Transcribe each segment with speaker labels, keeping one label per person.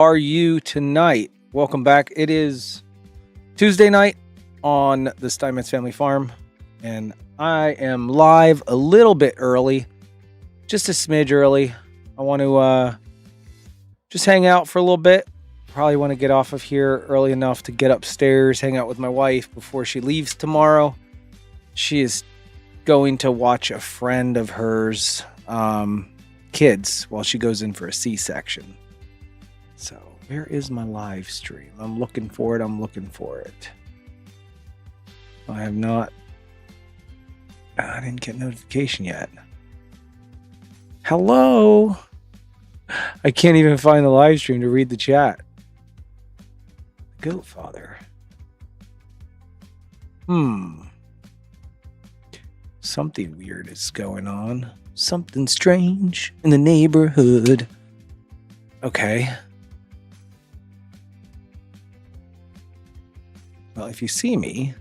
Speaker 1: Are you tonight? Welcome back. It is Tuesday night on the Steinmetz Family Farm, and I am live a little bit early, just a smidge early. I want to just hang out for a little bit. Probably want to get off of here early enough to get upstairs, hang out with my wife before she leaves tomorrow. She is going to watch a friend of hers kids while she goes in for a C-section. So where is my live stream? I'm looking for it. I have not. I didn't get notification yet. Hello. I can't even find the live stream to read the chat. Goat father. Something weird is going on. Something strange in the neighborhood. Okay. Well, if you see me,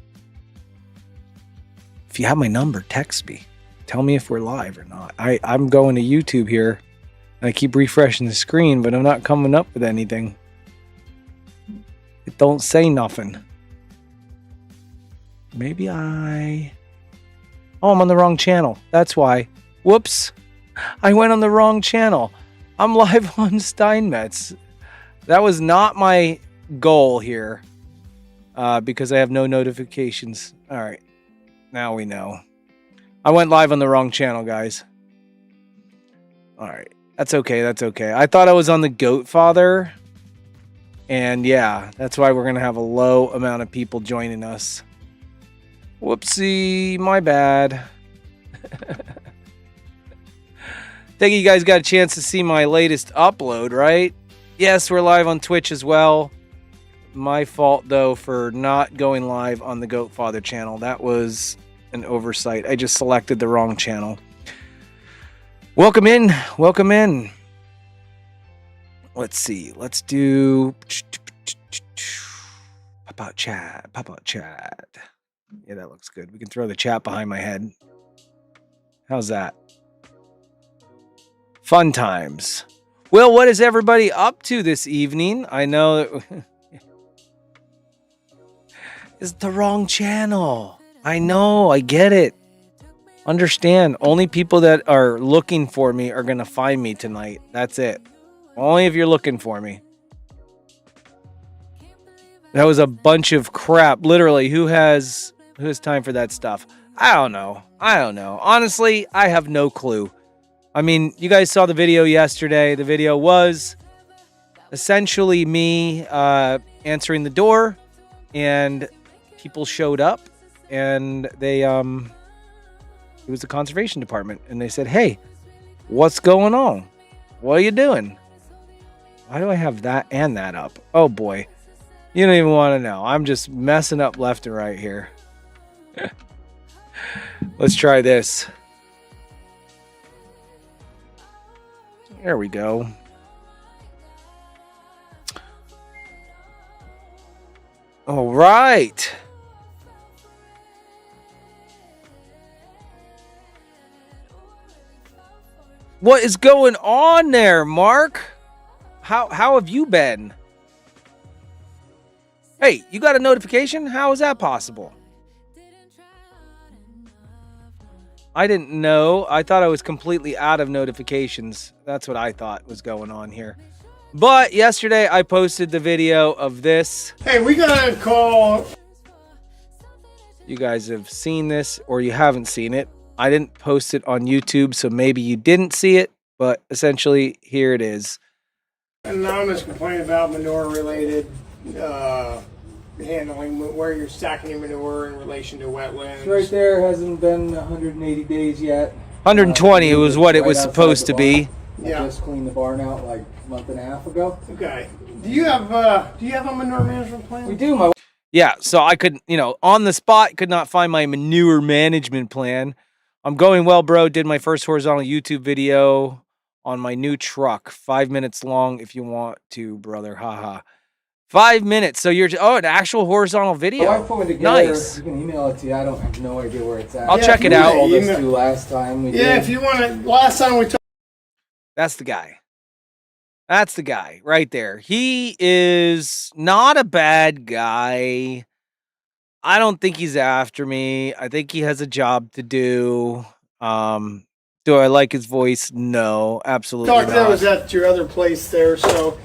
Speaker 1: if you have my number, text me. Tell me if we're live or not. I'm going to YouTube here, and I keep refreshing the screen, but I'm not coming up with anything. It don't say nothing. Maybe I'm on the wrong channel. That's why. Whoops. I went on the wrong channel. I'm live on Steinmetz. That was not my goal here. Because I have no notifications. All right. Now we know. I went live on the wrong channel, guys. All right. That's okay. I thought I was on the Goat Father. And yeah, that's why we're going to have a low amount of people joining us. Whoopsie. My bad. Think you guys got a chance to see my latest upload, right? Yes, we're live on Twitch as well. My fault, though, for not going live on the Goat Father channel. That was an oversight. I just selected the wrong channel. Welcome in. Let's see. Let's do pop out chat. Yeah, that looks good. We can throw the chat behind my head. How's that? Fun times. Well, what is everybody up to this evening? I know that... It's the wrong channel. I know. I get it. Understand. Only people that are looking for me are going to find me tonight. That's it. Only if you're looking for me. That was a bunch of crap. Literally, who has time for that stuff? I don't know. Honestly, I have no clue. I mean, you guys saw the video yesterday. The video was essentially me answering the door, and people showed up, and they it was the conservation department, and they said, "Hey, what's going on? What are you doing? Why do I have that and that up? Oh boy, you don't even want to know. I'm just messing up left and right here." Let's try this. There we go. All right. What is going on there, Mark? How have you been? Hey, you got a notification? How is that possible? I didn't know. I thought I was completely out of notifications. That's what I thought was going on here. But yesterday I posted the video of this.
Speaker 2: Hey, we gotta call.
Speaker 1: You guys have seen this or you haven't seen it. I didn't post it on YouTube, so maybe you didn't see it, but essentially here it is.
Speaker 2: Anonymous complaint about manure related handling, where you're stacking your manure in relation to wetlands.
Speaker 3: Right there, hasn't been 180 days yet.
Speaker 1: 120 was what it was supposed to be.
Speaker 3: Yeah. I just cleaned the barn out like a month and a half ago.
Speaker 2: Okay. Do you have a manure management plan?
Speaker 3: We do.
Speaker 1: Yeah, so I could, on the spot, could not find my manure management plan. I'm going well, bro. Did my first horizontal YouTube video on my new truck. 5 minutes long if you want to, brother. Haha. 5 minutes. So you're an actual horizontal video.
Speaker 3: I put it together.
Speaker 1: Nice.
Speaker 3: You can email it to you. I don't have no idea where it's at.
Speaker 1: I'll check it out.
Speaker 3: All this to last time.
Speaker 2: If you want to. Last time we talked.
Speaker 1: That's the guy. That's the guy right there. He is not a bad guy. I don't think he's after me. I think he has a job to do. Do I like his voice? No, absolutely
Speaker 2: Talk that was
Speaker 1: not.
Speaker 2: at your other place there, so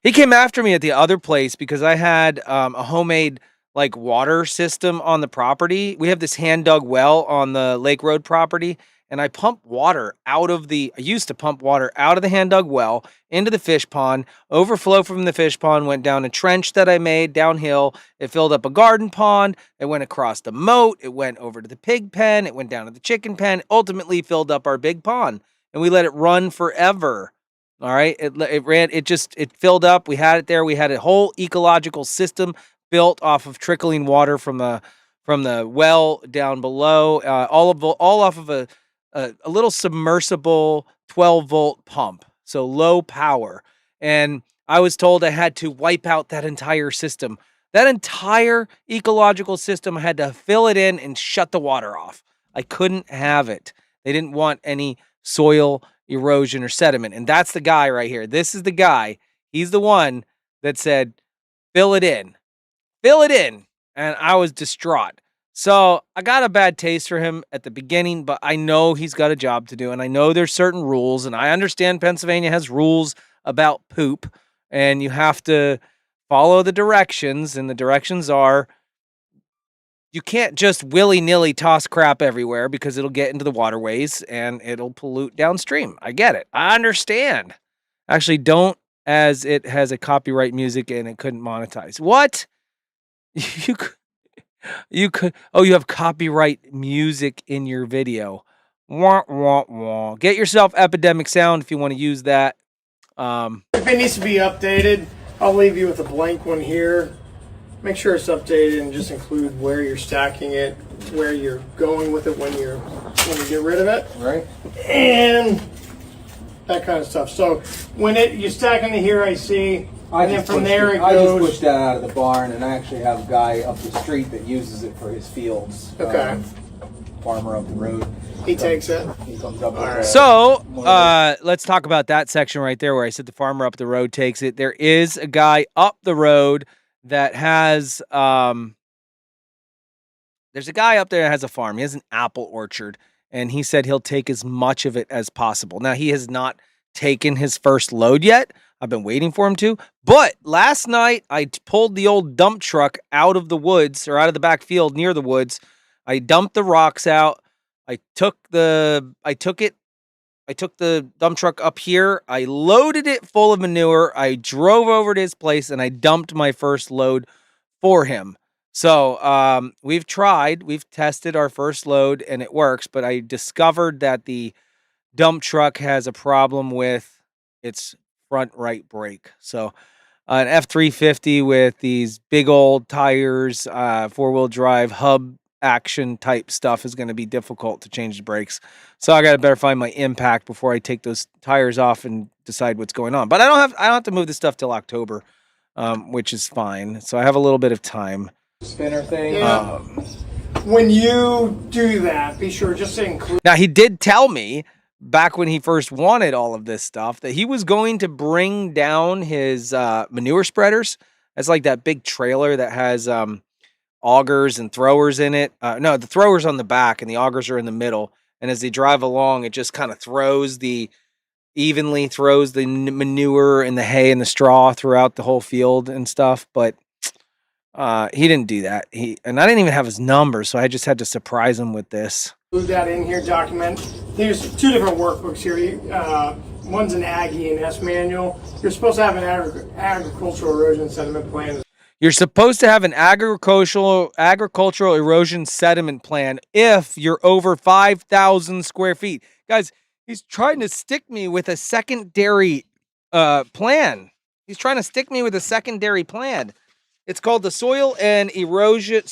Speaker 1: He came after me at the other place because I had a homemade like water system on the property. We have this hand dug well on the Lake Road property, and I pump water out of the. I used to pump water out of the hand dug well into the fish pond. Overflow from the fish pond went down a trench that I made downhill. It filled up a garden pond. It went across the moat. It went over to the pig pen. It went down to the chicken pen. Ultimately, filled up our big pond, and we let it run forever. All right. It filled up. We had it there. We had a whole ecological system built off of trickling water from the well down below, all off of a little submersible 12-volt pump. So low power. And I was told I had to wipe out that entire system. That entire ecological system, I had to fill it in and shut the water off. I couldn't have it. They didn't want any soil erosion or sediment. And that's the guy right here. This is the guy. He's the one that said, fill it in. Fill it in. And I was distraught. So I got a bad taste for him at the beginning, but I know he's got a job to do. And I know there's certain rules. And I understand Pennsylvania has rules about poop. And you have to follow the directions. And the directions are, you can't just willy-nilly toss crap everywhere because it'll get into the waterways and it'll pollute downstream. I get it. I understand. Actually, don't, as it has a copyright music and it couldn't monetize. What? You could, oh, you have copyright music in your video. Wah, wah, wah. Get yourself Epidemic Sound if you want to use that.
Speaker 2: if it needs to be updated, I'll leave you with a blank one here. Make sure it's updated and just include where you're stacking it, where you're going with it when you get rid of it,
Speaker 3: Right.
Speaker 2: and that kind of stuff. So when you stack into here, I see, and then from there it
Speaker 3: I just
Speaker 2: goes.
Speaker 3: pushed that out of the barn, and I actually have a guy up the street that uses it for his fields.
Speaker 2: Okay.
Speaker 3: Farmer up the road.
Speaker 2: He takes it.
Speaker 3: He comes up with
Speaker 2: Alright.
Speaker 1: So let's talk about that section right there where I said the farmer up the road takes it. There is a guy up the road that has there's a guy up there that has a farm. He has an apple orchard, and he said he'll take as much of it as possible. Now, he has not taken his first load yet. I've been waiting for him to. But last night, I pulled the old dump truck out of the woods, or out of the back field near the woods. I dumped the rocks out. I took the dump truck up here. I loaded it full of manure. I drove over to his place and I dumped my first load for him. So we've tested our first load and it works, but I discovered that the dump truck has a problem with its front right brake. So an F350 with these big old tires, four-wheel drive hub action type stuff is going to be difficult to change the brakes. So I got to better find my impact before I take those tires off and decide what's going on. But I don't have to move this stuff till October, which is fine. So I have a little bit of time.
Speaker 3: Spinner thing.
Speaker 2: Yeah. When you do that, be sure just to include.
Speaker 1: Now he did tell me back when he first wanted all of this stuff that he was going to bring down his manure spreaders. That's like that big trailer that has augers and throwers in it. No, the throwers on the back and the augers are in the middle. And as they drive along, it just kind of evenly throws the manure and the hay and the straw throughout the whole field and stuff. But he didn't do that. And I didn't even have his number, so I just had to surprise him with this.
Speaker 2: Include that in here, document. There's two different workbooks here. One's an Aggie and S manual. You're supposed to have an agricultural erosion sediment plan.
Speaker 1: You're supposed to have an agricultural erosion sediment plan if you're over 5,000 square feet. Guys, he's trying to stick me with a secondary plan. He's trying to stick me with a secondary plan. It's called the Soil Erosion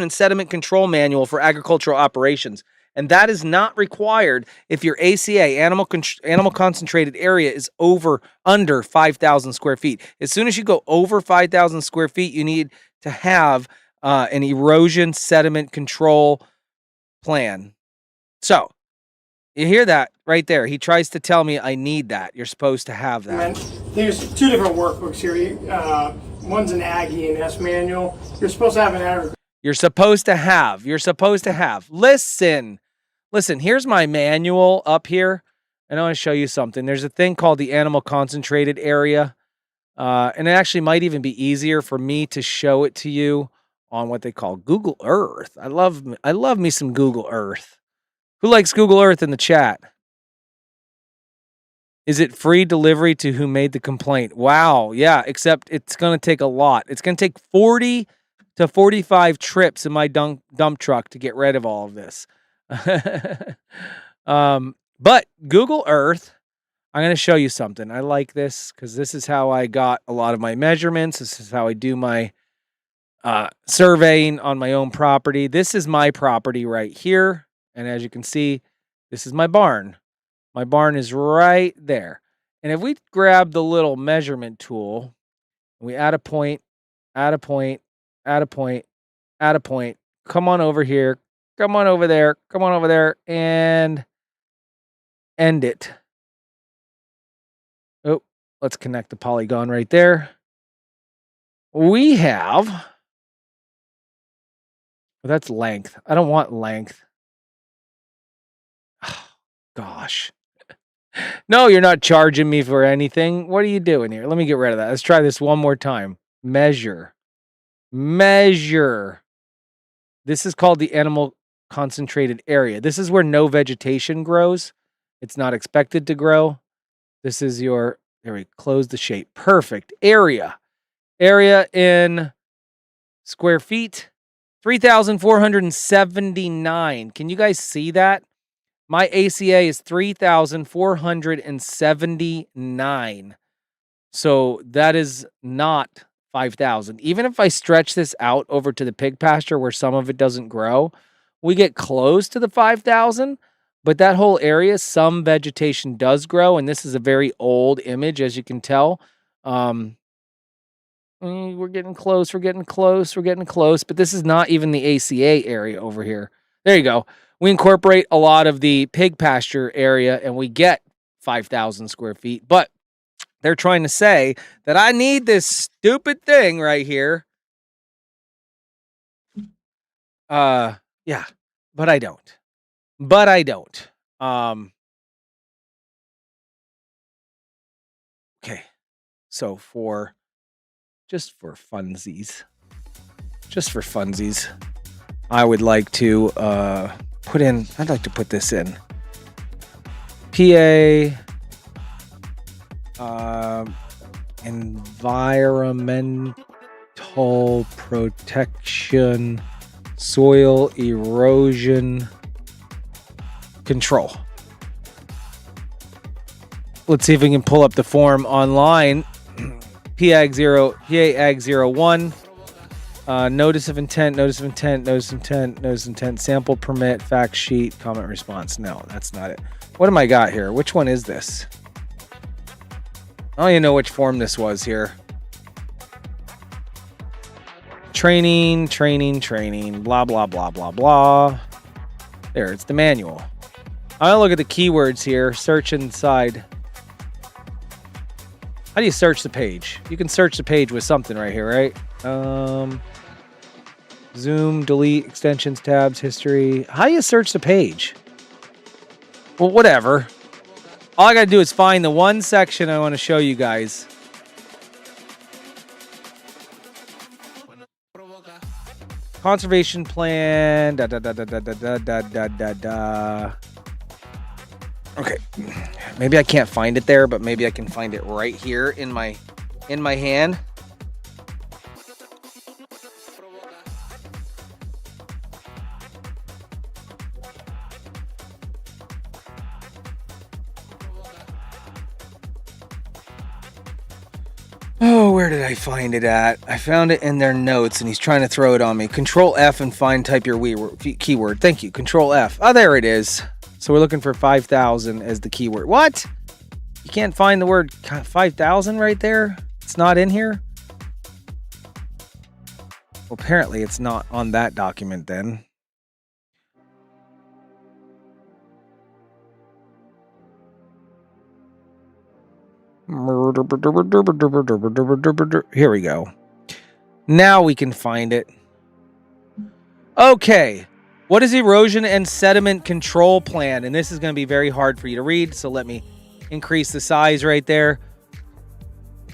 Speaker 1: and Sediment Control Manual for Agricultural Operations. And that is not required if your ACA, animal concentrated area, is under 5,000 square feet. As soon as you go over 5,000 square feet, you need to have an erosion sediment control plan. So You hear that right there? He tries to tell me I need that. You're supposed to have that.
Speaker 2: There's two different workbooks here. One's an Aggie and S manual. You're supposed to have an agriculture.
Speaker 1: You're supposed to have. Listen, here's my manual up here. And I want to show you something. There's a thing called the animal concentrated area. And it actually might even be easier for me to show it to you on what they call Google Earth. I love me some Google Earth. Who likes Google Earth in the chat? Is it free delivery to who made the complaint? Wow, yeah, except it's going to take a lot. It's going to take 40 to 45 trips in my dump truck to get rid of all of this. But Google Earth, I'm going to show you something. I like this because this is how I got a lot of my measurements. This is how I do my surveying on my own property. This is my property right here. And as you can see, this is my barn. My barn is right there. And if we grab the little measurement tool, and we add a point, add a point, add a point, add a point, come on over here, come on over there, come on over there, and end it. Oh, let's connect the polygon right there. We have, well, that's length. I don't want length. Oh, gosh. No, you're not charging me for anything. What are you doing here? Let me get rid of that. Let's try this one more time. Measure. Measure. This is called the animal concentrated area. This is where no vegetation grows. It's not expected to grow. This is your, there we close the shape. Perfect. Area. Area in square feet. 3,479. Can you guys see that? My ACA is 3,479. So that is not 5,000. Even if I stretch this out over to the pig pasture where some of it doesn't grow, we get close to the 5,000. But that whole area, some vegetation does grow. And this is a very old image, as you can tell. We're getting close. But this is not even the ACA area over here. There you go. We incorporate a lot of the pig pasture area and we get 5,000 square feet. But they're trying to say that I need this stupid thing right here. Yeah, but I don't. Okay. So just for funsies, I would like to I'd like to put this in. PA environmental protection, soil erosion control. Let's see if we can pull up the form online. PAG 01. Notice of intent, sample permit, fact sheet, comment response. No, that's not it. What am I got here? Which one is this? I don't even know which form this was here. Training, blah, blah, blah, blah, blah. There, it's the manual. I'll look at the keywords here, search inside. How do you search the page? You can search the page with something right here, right? Zoom, delete, extensions, tabs, history. How do you search the page? Well, whatever. All I got to do is find the one section I want to show you guys. Conservation plan. Okay. Maybe I can't find it there, but maybe I can find it right here in my hand. Oh, where did I find it at? I found it in their notes, and he's trying to throw it on me. Control F and type your keyword. Thank you. Control F. Oh, there it is. So we're looking for 5,000 as the keyword. What? You can't find the word 5,000 right there? It's not in here? Well, apparently it's not on that document then. Here we go. Now we can find it. Okay. What is erosion and sediment control plan? And this is going to be very hard for you to read, so let me increase the size right there.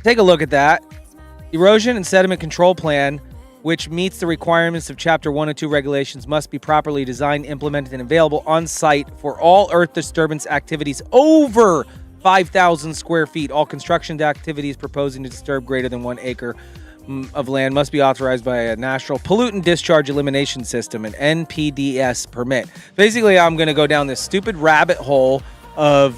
Speaker 1: Take a look at that. Erosion and sediment control plan, which meets the requirements of Chapter 1 and 2 regulations, must be properly designed, implemented, and available on site for all earth disturbance activities over 5,000 square feet. All construction activities proposing to disturb greater than 1 acre of land must be authorized by a National Pollutant Discharge Elimination System, an NPDS permit. Basically, I'm going to go down this stupid rabbit hole of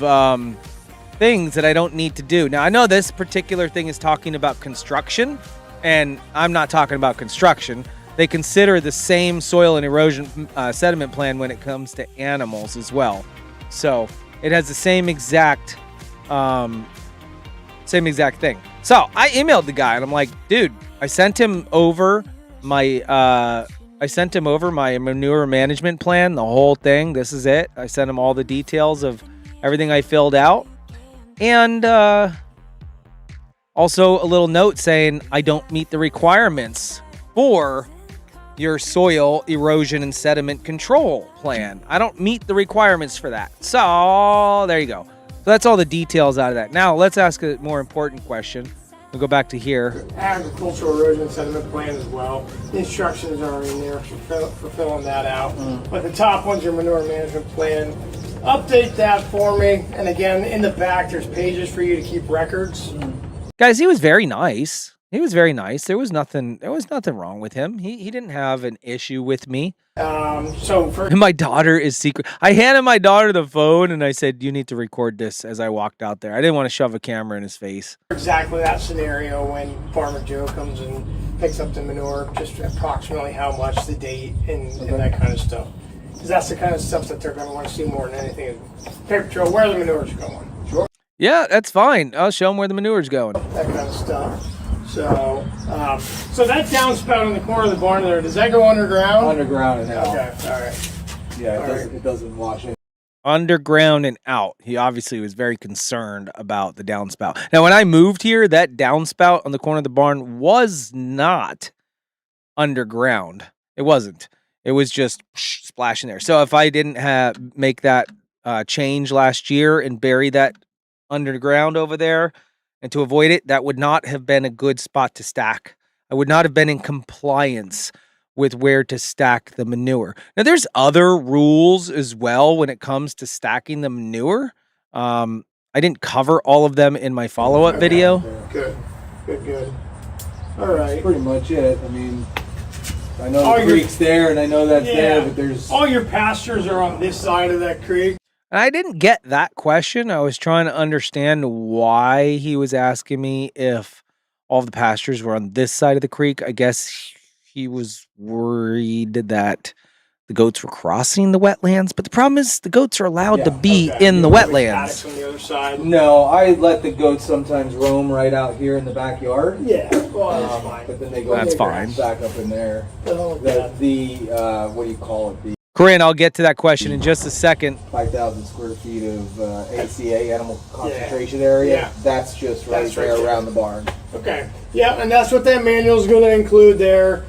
Speaker 1: things that I don't need to do. Now, I know this particular thing is talking about construction, and I'm not talking about construction. They consider the same soil and erosion sediment plan when it comes to animals as well. So it has the same exact thing. So I emailed the guy and I'm like, dude, I sent him over my manure management plan, the whole thing. This is it. I sent him all the details of everything I filled out. And also a little note saying I don't meet the requirements for your soil erosion and sediment control plan. I don't meet the requirements for that. So there you go. So that's all the details out of that. Now let's ask a more important question. We'll go back to here.
Speaker 2: Agricultural erosion and sediment plan as well. The instructions are in there for filling that out. But the top one's your manure management plan. Update that for me. And again, in the back, there's pages for you to keep records.
Speaker 1: Guys, he was very nice. He was very nice. There was nothing wrong with him. He didn't have an issue with me. My daughter is secret. I handed my daughter the phone and I said, you need to record this as I walked out there. I didn't want to shove a camera in his face.
Speaker 2: Exactly that scenario when Farmer Joe comes and picks up the manure, just approximately how much, the date, and that kind of stuff. Because that's the kind of stuff that they're going to want to see more than anything. Paper trail, where the manure's going. Sure.
Speaker 1: Yeah, that's fine. I'll show them where the manure's going.
Speaker 2: That kind of stuff. So that downspout in the corner of the barn there, does that go underground?
Speaker 3: Underground and out.
Speaker 2: Okay, all right.
Speaker 3: Yeah, it doesn't wash in.
Speaker 1: Underground and out. He obviously was very concerned about the downspout. Now, when I moved here, that downspout on the corner of the barn was not underground. It wasn't. It was just splashing there. So if I didn't make that change last year and bury that underground over there, and to avoid it, that would not have been a good spot to stack. I would not have been in compliance with where to stack the manure. Now, there's other rules as well when it comes to stacking the manure. I didn't cover all of them in my follow-up video.
Speaker 2: Good. All right.
Speaker 3: That's pretty much it. I mean, I know the creek's there, and I know that's there, but there's...
Speaker 2: All your pastures are on this side of that creek.
Speaker 1: And I didn't get that question. I was trying to understand why he was asking me if all of the pastures were on this side of the creek. I guess he was worried that the goats were crossing the wetlands. But the problem is the goats are allowed to be in the wetlands.
Speaker 2: On the other side.
Speaker 3: No, I let the goats sometimes roam right out here in the backyard.
Speaker 2: Yeah, well, that's fine.
Speaker 3: But then they go back up in there. What do you call it?
Speaker 1: Corinne, I'll get to that question in just a second.
Speaker 3: 5,000 square feet of ACA, animal concentration area. Yeah. That's just right there around the barn.
Speaker 2: Okay. Yeah, and that's what that manual is going to include there.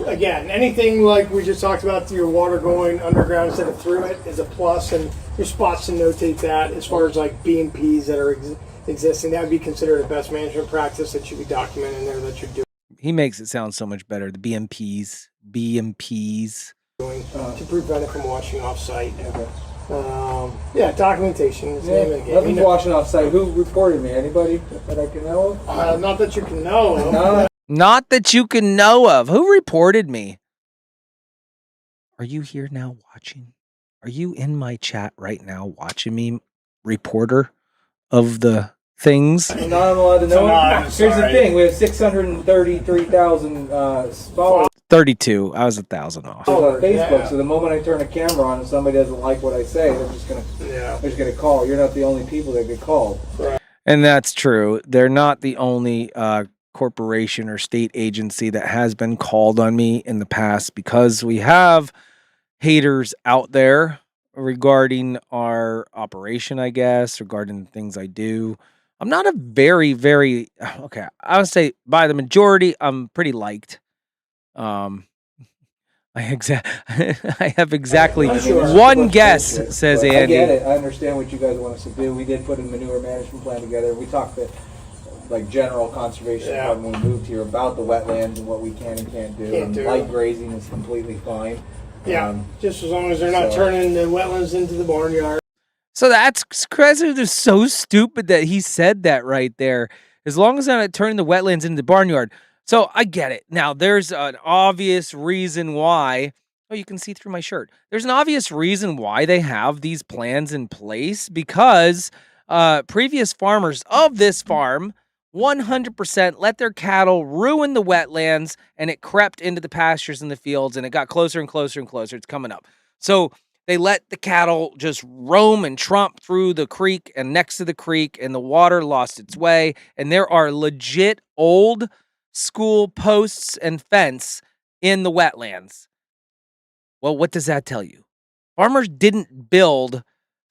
Speaker 2: Again, anything like we just talked about, your water going underground instead of through it is a plus, and your spots to notate that. As far as like BMPs that are existing, that would be considered a best management practice that should be documented in there that you're doing.
Speaker 1: He makes it sound so much better. The BMPs.
Speaker 2: To prevent it from washing off site. Documentation.
Speaker 3: Nothing's washing off site. Who reported me? Anybody that I can know of?
Speaker 2: Not that you can know of.
Speaker 3: No.
Speaker 1: Not that you can know of. Who reported me? Are you here now watching? Are you in my chat right now watching me, reporter of the things?
Speaker 3: I'm not allowed to know. Here's the thing. We have 633,000 followers.
Speaker 1: 32. I was 1,000 off.
Speaker 3: On Facebook, so the moment I turn a camera on and somebody doesn't like what I say, they're just gonna call. You're not the only people that get called.
Speaker 2: Right.
Speaker 1: And that's true. They're not the only corporation or state agency that has been called on me in the past, because we have haters out there regarding our operation, I guess, regarding the things I do. I'm not a very, very okay. I would say by the majority, I'm pretty liked. Um, I have exactly one guess, says Andy.
Speaker 3: I get it. I understand what you guys want us to do. We did put a manure management plan together. We talked to like general conservation when we moved here about the wetlands and what we can and can't do. Light grazing is completely fine.
Speaker 2: Yeah, just as long as they're not turning the wetlands into the barnyard.
Speaker 1: So that's so stupid that he said that right there. As long as they're not turning the wetlands into the barnyard. So I get it. Now, there's an obvious reason why. Oh, you can see through my shirt. There's an obvious reason why they have these plans in place because previous farmers of this farm 100% let their cattle ruin the wetlands, and it crept into the pastures and the fields, and it got closer and closer and closer. It's coming up. So they let the cattle just roam and tromp through the creek and next to the creek, and the water lost its way. And there are legit old school posts and fence in the wetlands. Well, what does that tell you? Farmers didn't build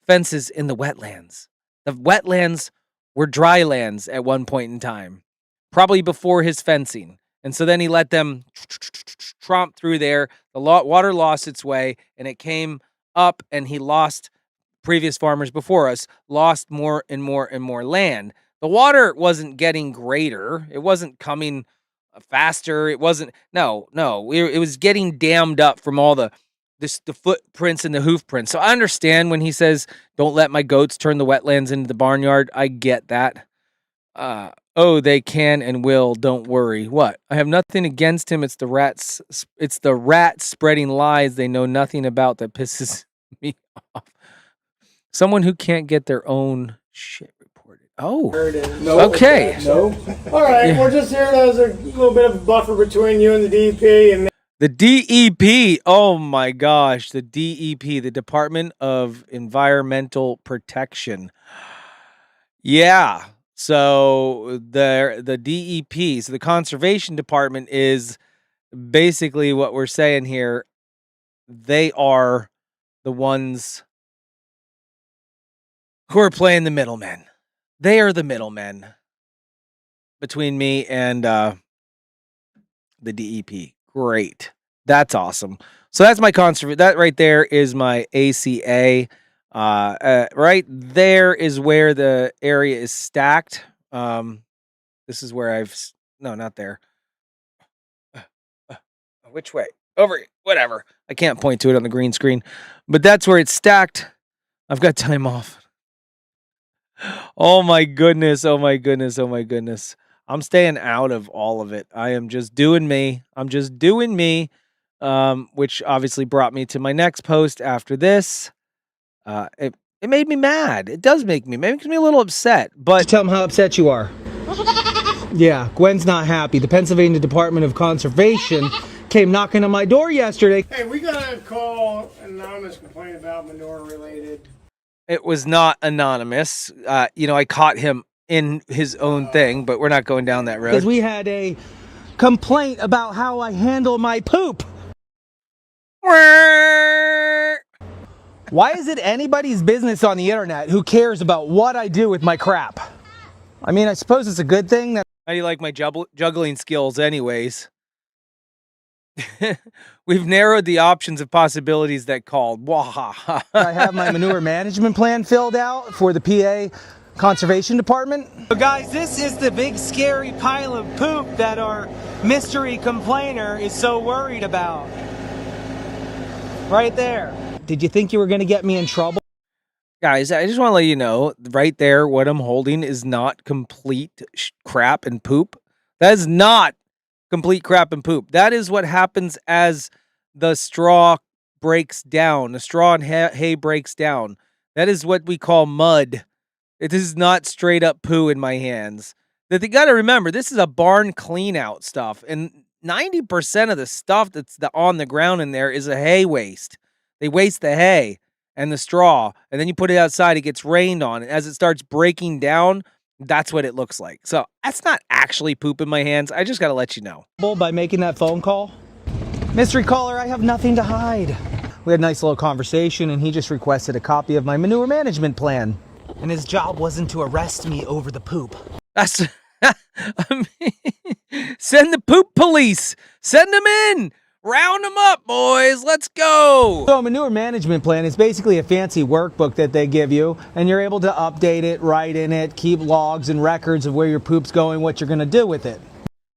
Speaker 1: fences in the wetlands. The wetlands were dry lands at one point in time, probably before his fencing. And so then he let them tromp through there. The water lost its way, and it came up, and he lost, previous farmers before us lost more and more and more land. The water wasn't getting greater. It wasn't coming faster. It wasn't, no, it was getting dammed up from all the footprints and the hoof prints. So I understand when he says, don't let my goats turn the wetlands into the barnyard. I get that. Oh, they can and will. Don't worry. What? I have nothing against him. It's the rats. It's the rats spreading lies they know nothing about that pisses me off. Someone who can't get their own shit reported. Oh, okay.
Speaker 2: No. All right. We're just here as a little bit of a buffer between you and the DEP. And
Speaker 1: the DEP. Oh my gosh. The DEP, the Department of Environmental Protection. Yeah. So the DEP, so the Conservation Department, is basically what we're saying here. They are the ones who are playing the middlemen. They are the middlemen between me and the DEP. Great. That's awesome. So that's my that right there is my ACA. Right there is where the area is stacked. This is where no, not there. Which way? Over, whatever. I can't point to it on the green screen, but that's where it's stacked. I've got time off. Oh my goodness. Oh my goodness. Oh my goodness. I'm staying out of all of it. I am just doing me. I'm just doing me. Which obviously brought me to my next post after this. It made me mad. It does make me. It makes me a little upset. But just tell them how upset you are. Yeah, Gwen's not happy. The Pennsylvania Department of Conservation came knocking on my door yesterday.
Speaker 2: Hey, we got a call, an anonymous complaint about manure related.
Speaker 1: It was not anonymous. I caught him in his own thing, but we're not going down that road. Because we had a complaint about how I handle my poop. Why is it anybody's business on the internet who cares about what I do with my crap? I mean, I suppose it's a good thing that... How do you like my juggling skills anyways? We've narrowed the options of possibilities that called. I have my manure management plan filled out for the PA Conservation Department. So guys, this is the big scary pile of poop that our mystery complainer is so worried about. Right there. Did you think you were going to get me in trouble? Guys, I just want to let you know, right there, what I'm holding is not complete crap and poop. That is not complete crap and poop. That is what happens as the straw breaks down. The straw and hay breaks down. That is what we call mud. It is not straight up poo in my hands. That you got to remember, this is a barn clean out stuff. And 90% of the stuff that's on the ground in there is a hay waste. They waste the hay and the straw, and then you put it outside, it gets rained on. And as it starts breaking down, that's what it looks like. So that's not actually poop in my hands. I just got to let you know. By making that phone call. Mystery caller, I have nothing to hide.
Speaker 4: We had a nice little conversation, and he just requested a copy of my manure management plan. And his job wasn't to arrest me over the poop.
Speaker 1: That's, I mean, send the poop police. Send them in. Round them up, boys. Let's go.
Speaker 4: So a manure management plan is basically a fancy workbook that they give you, and you're able to update it, write in it, keep logs and records of where your poop's going, what you're going to do with it.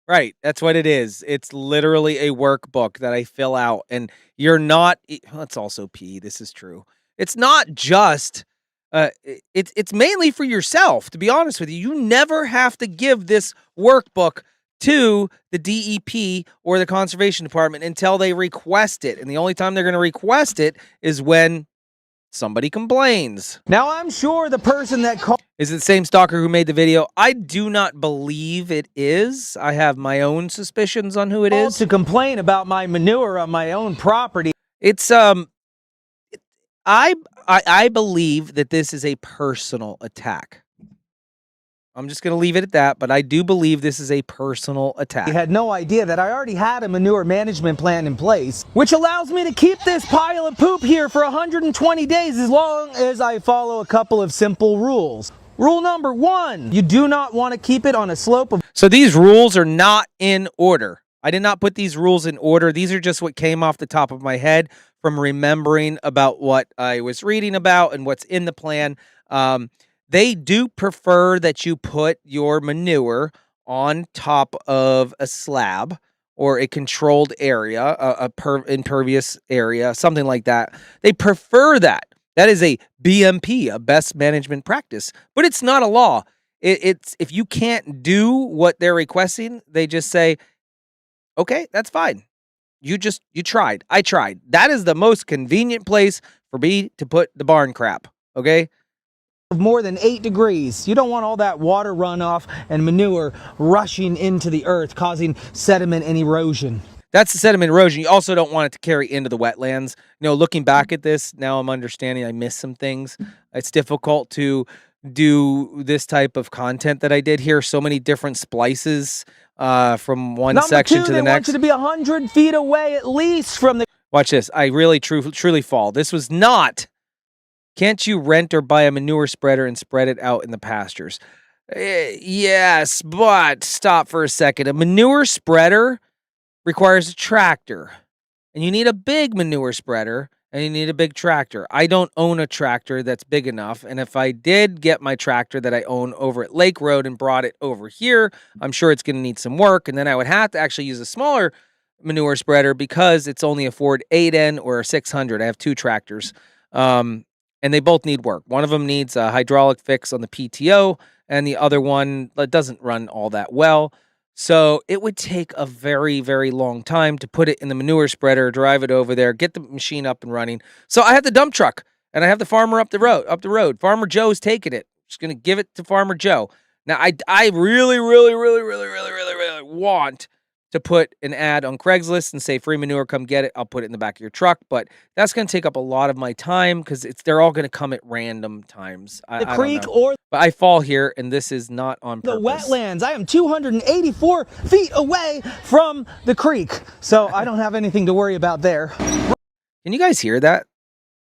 Speaker 1: Right. That's what it is. It's literally a workbook that I fill out, and you're not, let's also pee. This is true. It's not just, it's mainly for yourself, to be honest with you. You never have to give this workbook to the DEP or the conservation department until they request it. And the only time they're going to request it is when somebody complains.
Speaker 4: Now, I'm sure the person that called...
Speaker 1: Is it the same stalker who made the video? I do not believe it is. I have my own suspicions on who it is.
Speaker 4: To complain about my manure on my own property.
Speaker 1: It's, I believe that this is a personal attack. I'm just going to leave it at that, but I do believe this is a personal attack.
Speaker 4: He had no idea that I already had a manure management plan in place, which allows me to keep this pile of poop here for 120 days as long as I follow a couple of simple rules. Rule number 1, you do not want to keep it on a slope of...
Speaker 1: So these rules are not in order. I did not put these rules in order. These are just what came off the top of my head from remembering about what I was reading about and what's in the plan. They do prefer that you put your manure on top of a slab or a controlled area, impervious area, something like that. They prefer that. That is a BMP, a best management practice, but it's not a law. It's if you can't do what they're requesting, they just say, okay, that's fine. You tried. I tried. That is the most convenient place for me to put the barn crap. Okay.
Speaker 4: Of more than 8 degrees. You don't want all that water runoff and manure rushing into the earth, causing sediment and erosion.
Speaker 1: That's the sediment erosion. You also don't want it to carry into the wetlands. You know, looking back at this, now I'm understanding I missed some things. It's difficult to do this type of content that I did here. So many different splices from one section to the next.
Speaker 4: They want you to be 100 feet away at least from the...
Speaker 1: Watch this. I really truly fall. This was not... Can't you rent or buy a manure spreader and spread it out in the pastures? Yes, but stop for a second. A manure spreader requires a tractor, and you need a big manure spreader, and you need a big tractor. I don't own a tractor that's big enough, and if I did get my tractor that I own over at Lake Road and brought it over here, I'm sure it's going to need some work, and then I would have to actually use a smaller manure spreader because it's only a Ford 8N or a 600. I have 2 tractors. And they both need work. One of them needs a hydraulic fix on the PTO, and the other one doesn't run all that well. So it would take a very, very long time to put it in the manure spreader, drive it over there, get the machine up and running. So I have the dump truck, and I have the farmer up the road. Farmer Joe's taking it. Just going to give it to Farmer Joe. Now, I really want to put an ad on Craigslist and say free manure, come get it. I'll put it in the back of your truck, but that's going to take up a lot of my time because they're all going to come at random times.
Speaker 4: The creek or...
Speaker 1: But I fall here, and this is not on purpose.
Speaker 4: The wetlands. I am 284 feet away from the creek, so I don't have anything to worry about there.
Speaker 1: Can you guys hear that?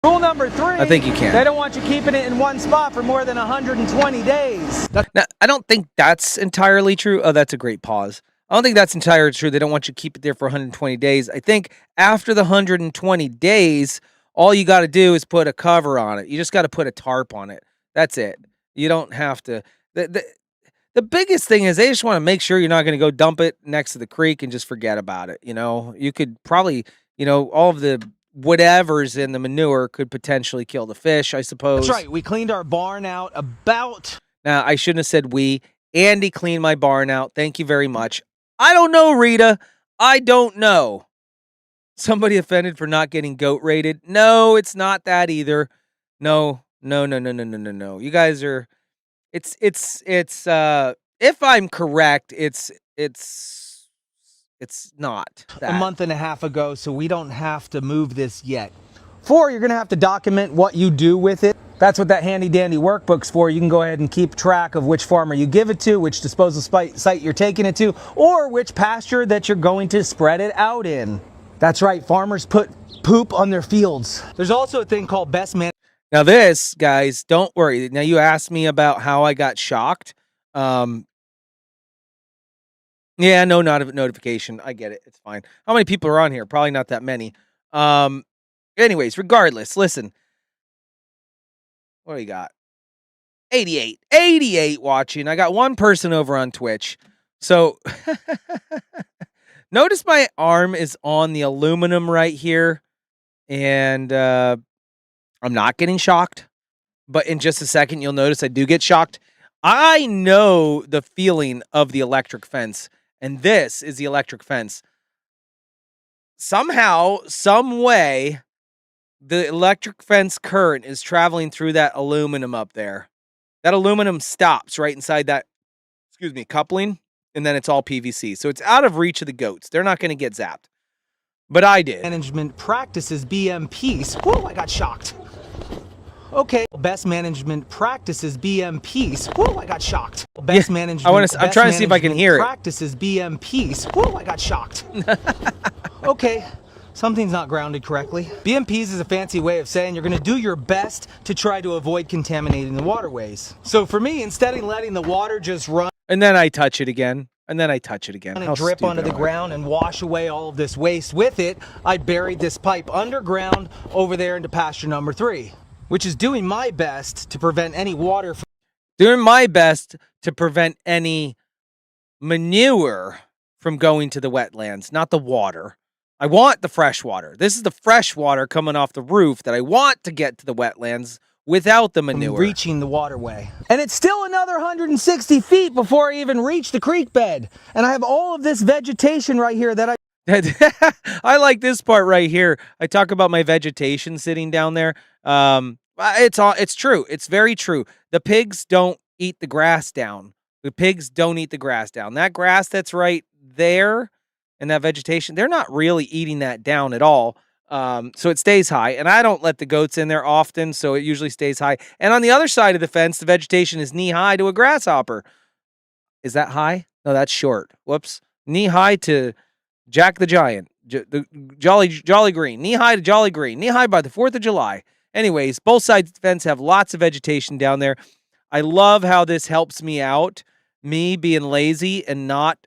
Speaker 4: Rule number 3.
Speaker 1: I think you can.
Speaker 4: They don't want you keeping it in one spot for more than 120 days.
Speaker 1: Now, I don't think that's entirely true. Oh, that's a great pause. I don't think that's entirely true. They don't want you to keep it there for 120 days. I think after the 120 days, all you got to do is put a cover on it. You just got to put a tarp on it. That's it. You don't have to. The biggest thing is they just want to make sure you're not going to go dump it next to the creek and just forget about it. You know, you could probably, all of the whatever's in the manure could potentially kill the fish, I suppose.
Speaker 4: That's right. We cleaned our barn out about...
Speaker 1: Now, I shouldn't have said we. Andy cleaned my barn out. Thank you very much. I don't know, Rita. I don't know. Somebody offended for not getting goat rated? No, it's not that either. No. You guys are, it's if I'm correct, it's not that.
Speaker 4: A month and a half ago, so we don't have to move this yet. 4, you're going to have to document what you do with it. That's what that handy dandy workbook's for. You can go ahead and keep track of which farmer you give it to, which disposal site you're taking it to, or which pasture that you're going to spread it out in. That's right, farmers put poop on their fields. There's also a thing called best man.
Speaker 1: Now this, guys, don't worry. Now you asked me about how I got shocked. Yeah, no notification. I get it. It's fine. How many people are on here? Probably not that many. Anyways, regardless, listen. What do we got? 88 watching. I got one person over on Twitch. So notice my arm is on the aluminum right here. And I'm not getting shocked. But in just a second, you'll notice I do get shocked. I know the feeling of the electric fence. And this is the electric fence. Somehow, some way, the electric fence current is traveling through that aluminum up there. That aluminum stops right inside that, coupling, and then it's all PVC. So it's out of reach of the goats. They're not going to get zapped. But I did.
Speaker 4: Management practices BMPs. Whoa, I got shocked. Okay. Best management practices BMPs. Whoa, I got shocked. Best management.
Speaker 1: I'm trying to see if I can hear it.
Speaker 4: Practices BMPs. Whoa, I got shocked. Okay. Something's not grounded correctly. BMPs is a fancy way of saying you're going to do your best to try to avoid contaminating the waterways. So for me, instead of letting the water just run
Speaker 1: and then I touch it again, and
Speaker 4: drip onto the ground and wash away all of this waste with it, I buried this pipe underground over there into pasture number 3, which is doing my best to prevent any water from
Speaker 1: manure from going to the wetlands, not the water. I want the fresh water. This is the fresh water coming off the roof that I want to get to the wetlands without the manure.
Speaker 4: Reaching the waterway. And it's still another 160 feet before I even reach the creek bed. And I have all of this vegetation right here that
Speaker 1: I like this part right here. I talk about my vegetation sitting down there. It's true. It's very true. The pigs don't eat the grass down. That grass that's right there and that vegetation, they're not really eating that down at all. So it stays high, and I don't let the goats in there often, so it usually stays high. And on the other side of the fence, the vegetation is knee high to a grasshopper. Is that high? No, that's short. Whoops. Knee high to Jack the Giant, the Jolly Green. Knee high to Jolly Green. Knee high by the 4th of July. Anyways, both sides of the fence have lots of vegetation down there. I love how this helps me out. Me being lazy and not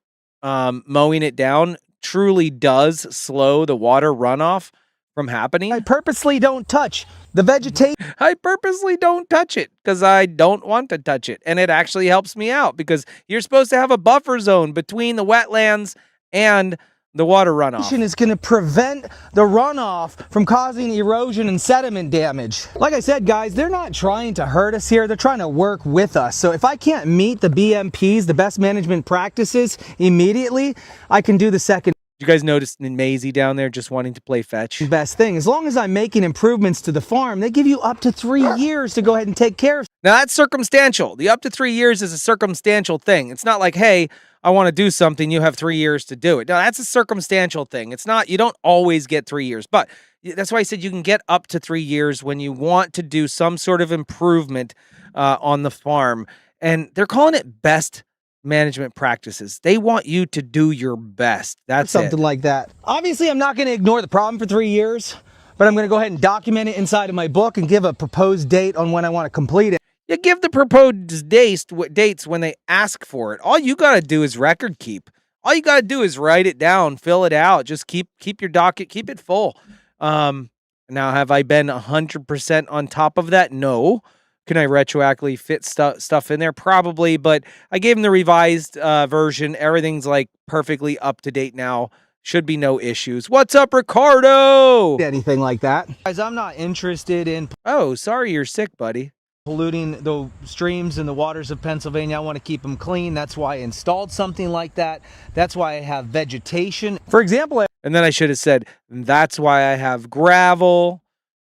Speaker 1: mowing it down truly does slow the water runoff from happening.
Speaker 4: I purposely don't touch the vegetation.
Speaker 1: I purposely don't touch it because I don't want to touch it. And it actually helps me out because you're supposed to have a buffer zone between the wetlands and the water runoff.
Speaker 4: Is going to prevent the runoff from causing erosion and sediment damage. Like I said, guys, they're not trying to hurt us here. They're trying to work with us. So if I can't meet the BMPs, the best management practices, immediately, I can do the second.
Speaker 1: You guys notice Maisie down there just wanting to play fetch?
Speaker 4: Best thing. As long as I'm making improvements to the farm, they give you up to 3 years to go ahead and take care of.
Speaker 1: Now that's circumstantial. The up to 3 years is a circumstantial thing. It's not like, hey, I want to do something, you have 3 years to do it. No, that's a circumstantial thing. It's not, you don't always get 3 years, but that's why I said you can get up to 3 years when you want to do some sort of improvement on the farm. And they're calling it best management practices. They want you to do your best. That's
Speaker 4: something like that. Obviously, I'm not going to ignore the problem for 3 years, but I'm going to go ahead and document it inside of my book and give a proposed date on when I want to complete it.
Speaker 1: You give the proposed dates when they ask for it. All you got to do is record keep. All you got to do is write it down, fill it out. Just keep your docket, keep it full. Now, have I been 100% on top of that? No. Can I retroactively fit stuff in there? Probably, but I gave him the revised version. Everything's like perfectly up to date now. Should be no issues. What's up, Ricardo?
Speaker 4: Anything like that. Guys, I'm not interested in...
Speaker 1: Oh, sorry you're sick, buddy.
Speaker 4: Polluting the streams and the waters of Pennsylvania. I want to keep them clean. That's why I installed something like that. That's why I have vegetation. For example...
Speaker 1: And then I should have said, that's why I have gravel.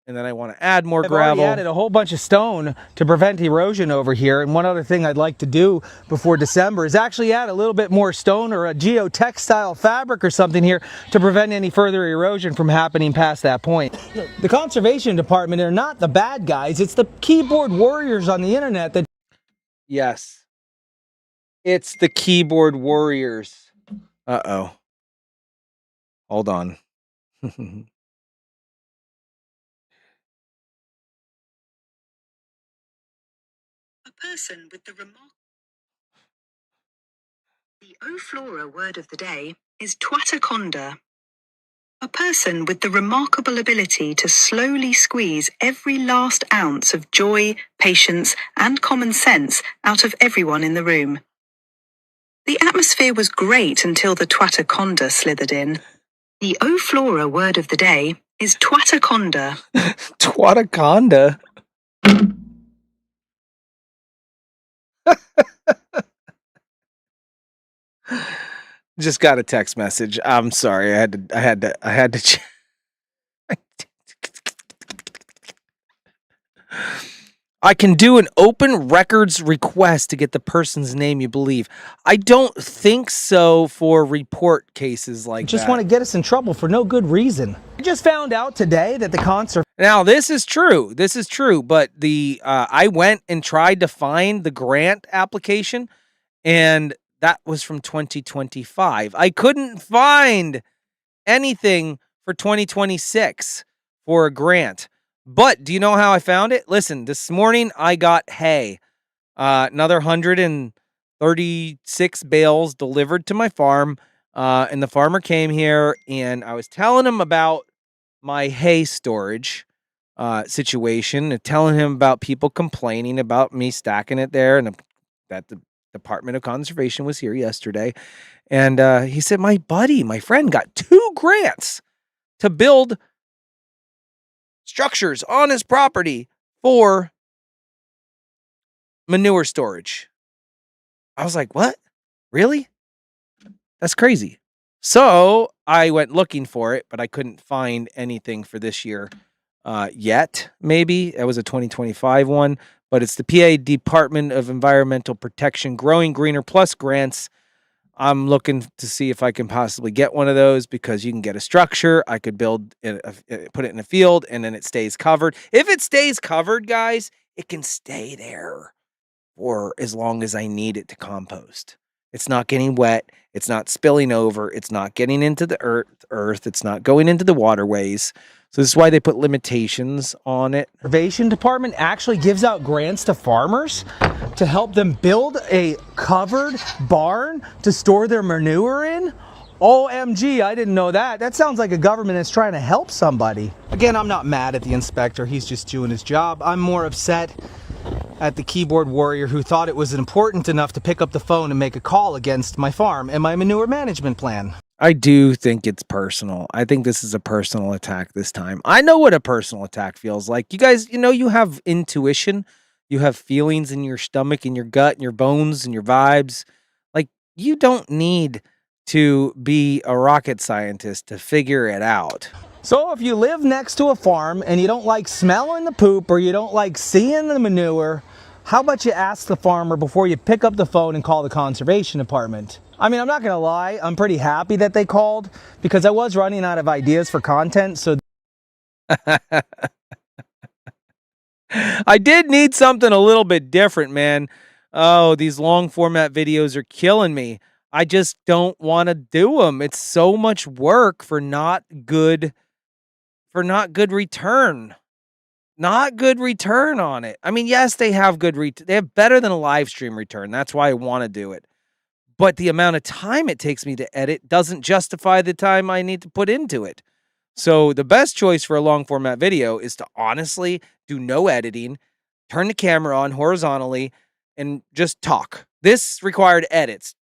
Speaker 1: And then I want to add more gravel.
Speaker 4: I've already added a whole bunch of stone to prevent erosion over here. And one other thing I'd like to do before December is actually add a little bit more stone or a geotextile fabric or something here to prevent any further erosion from happening past that point. The conservation department are not the bad guys. It's the keyboard warriors on the internet that...
Speaker 1: Yes. It's the keyboard warriors. Uh-oh. Hold on.
Speaker 5: person with the O-Flora word of the day is twataconda. A person with the remarkable ability to slowly squeeze every last ounce of joy, patience, and common sense out of everyone in the room. The atmosphere was great until the twataconda slithered in. The O-Flora word of the day is twataconda.
Speaker 1: Twataconda? Just got a text message. I'm sorry. I had to I can do an open records request to get the person's name you believe. I don't think so for report cases like
Speaker 4: just
Speaker 1: that.
Speaker 4: want to get us in trouble for no good reason. I just found out today that the concert.
Speaker 1: Now, this is true. This is true. But I went and tried to find the grant application, and that was from 2025. I couldn't find anything for 2026 for a grant. But do you know how I found it? Listen, this morning I got hay. Another 136 bales delivered to my farm. And the farmer came here, and I was telling him about my hay storage situation, and telling him about people complaining about me stacking it there, and that the Department of Conservation was here yesterday. And he said, my friend got 2 grants to build structures on his property for manure storage. I was like, what? Really? That's crazy. So I went looking for it, but I couldn't find anything for this year yet. Maybe it was a 2025 one, but it's the PA Department of Environmental Protection Growing Greener Plus grants. I'm looking to see if I can possibly get one of those, because you can get a structure. I could put it in a field, and then it stays covered. If it stays covered, guys, it can stay there for as long as I need it to compost. It's not getting wet. It's not spilling over. It's not getting into the earth. It's not going into the waterways. So this is why they put limitations on it.
Speaker 4: Conservation Department actually gives out grants to farmers to help them build a covered barn to store their manure in. OMG, I didn't know that. That sounds like a government that's trying to help somebody. Again, I'm not mad at the inspector. He's just doing his job. I'm more upset at the keyboard warrior who thought it was important enough to pick up the phone and make a call against my farm and my manure management plan.
Speaker 1: I do think it's personal. I think this is a personal attack this time. I know what a personal attack feels like. You guys, you have intuition. You have feelings in your stomach, in your gut, in your bones, and your vibes. Like, you don't need to be a rocket scientist to figure it out.
Speaker 4: So if you live next to a farm and you don't like smelling the poop, or you don't like seeing the manure, how about you ask the farmer before you pick up the phone and call the Conservation Department? I mean, I'm not going to lie, I'm pretty happy that they called, because I was running out of ideas for content, so
Speaker 1: I did need something a little bit different, man. Oh, these long format videos are killing me. I just don't want to do them. It's so much work for not good return. Not good return on it. I mean, yes, they have they have better than a live stream return. That's why I want to do it. But the amount of time it takes me to edit doesn't justify the time I need to put into it. So the best choice for a long format video is to honestly do no editing, turn the camera on horizontally, and just talk. This required edits.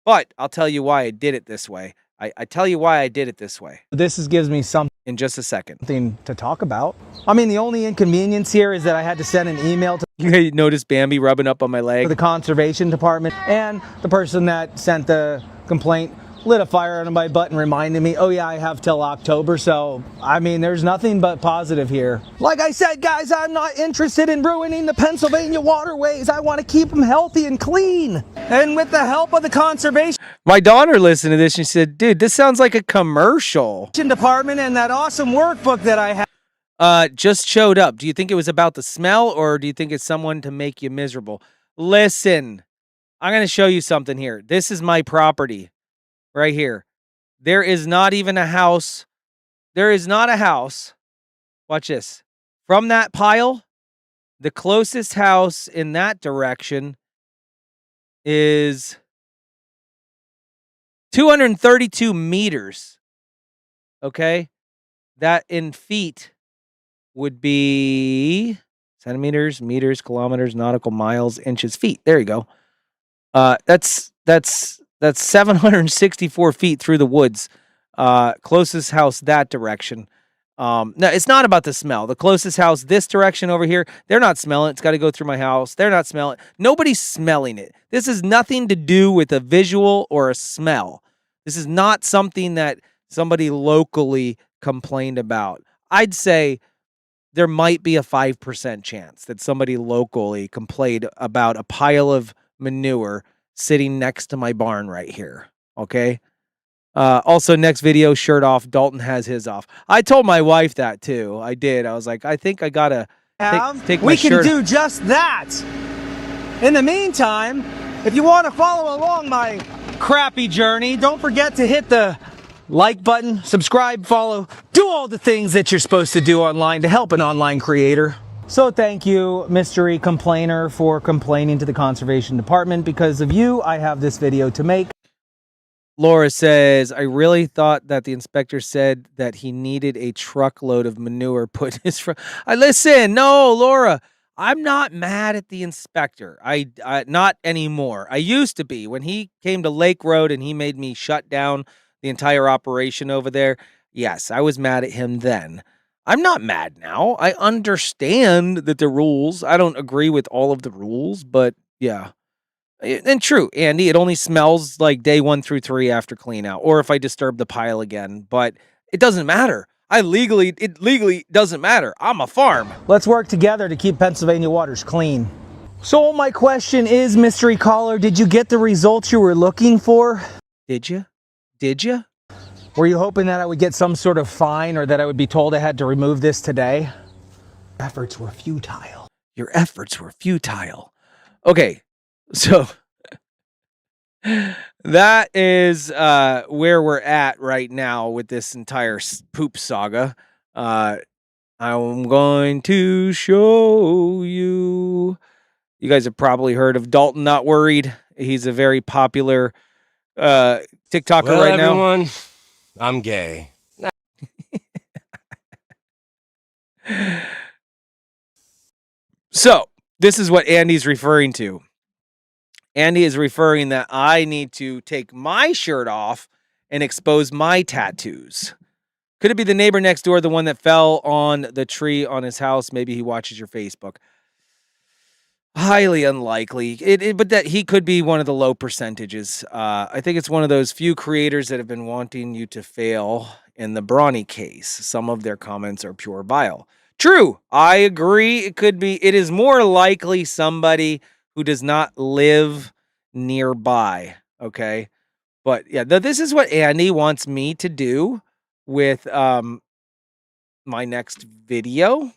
Speaker 1: But I'll tell you why I did it this way. I tell you why I did it this way.
Speaker 4: this gives me something
Speaker 1: In just a second.
Speaker 4: to talk about. I mean, the only inconvenience here is that I had to send an email to
Speaker 1: You notice Bambi rubbing up on my leg?
Speaker 4: the Conservation Department, and the person that sent the complaint lit a fire under my butt and reminded me, oh yeah, I have till October. So, I mean, there's nothing but positive here. Like I said, guys, I'm not interested in ruining the Pennsylvania waterways. I want to keep them healthy and clean. And with the help of the Conservation
Speaker 1: My daughter listened to this and she said, dude, this sounds like a commercial.
Speaker 4: Department and that awesome workbook that I have.
Speaker 1: Just showed up. Do you think it was about the smell, or do you think it's someone to make you miserable? Listen, I'm going to show you something here. This is my property right here. There is not even a house. There is not a house. Watch this. From that pile The closest house in that direction is 232 meters. Okay? That in feet would be centimeters, meters, kilometers, nautical miles, inches, feet. There you go. That's 764 feet through the woods. Closest house that direction. No, it's not about the smell. The closest house this direction over here, they're not smelling it. It's got to go through my house. They're not smelling it. Nobody's smelling it. This has nothing to do with a visual or a smell. This is not something that somebody locally complained about. I'd say there might be a 5% chance that somebody locally complained about a pile of manure sitting next to my barn right here. Okay. Also, next video, shirt off. Dalton has his off. I told my wife that too. I did. I was like, I think I gotta take my shirt.
Speaker 4: We can do just that. In the meantime, if you want to follow along my crappy journey, don't forget to hit the like button, subscribe, follow, do all the things that you're supposed to do online to help an online creator. So thank you, mystery complainer, for complaining to the conservation department. Because of you, I have this video to make.
Speaker 1: Laura says, I really thought that the inspector said that he needed a truckload of manure put in his front. Listen, no, Laura, I'm not mad at the inspector. I not anymore. I used to be. When he came to Lake Road and he made me shut down the entire operation over there, yes, I was mad at him then. I'm not mad now. I understand that the rules, I don't agree with all of the rules, but yeah. And true, Andy, it only smells like day 1 through 3 after clean out, or if I disturb the pile again, but it doesn't matter. It legally doesn't matter. I'm a farm.
Speaker 4: Let's work together to keep Pennsylvania waters clean. So my question is, mystery caller, did you get the results you were looking for?
Speaker 1: Did you? Did you?
Speaker 4: Were you hoping that I would get some sort of fine or that I would be told I had to remove this today? Efforts were futile.
Speaker 1: Your efforts were futile. Okay. So that is where we're at right now with this entire poop saga. I'm going to show you. You guys have probably heard of Dalton Not Worried. He's a very popular TikToker right now.
Speaker 6: Everyone, I'm gay.
Speaker 1: So this is what Andy's referring to. Andy is referring that I need to take my shirt off and expose my tattoos. Could it be the neighbor next door, the one that fell on the tree on his house? Maybe he watches your Facebook. Highly unlikely. But that he could be one of the low percentages. I think it's one of those few creators that have been wanting you to fail in the Brawny case. Some of their comments are pure bile. True. I agree. It could be. It is more likely somebody who does not live nearby. Okay. But yeah, this is what Andy wants me to do with my next video.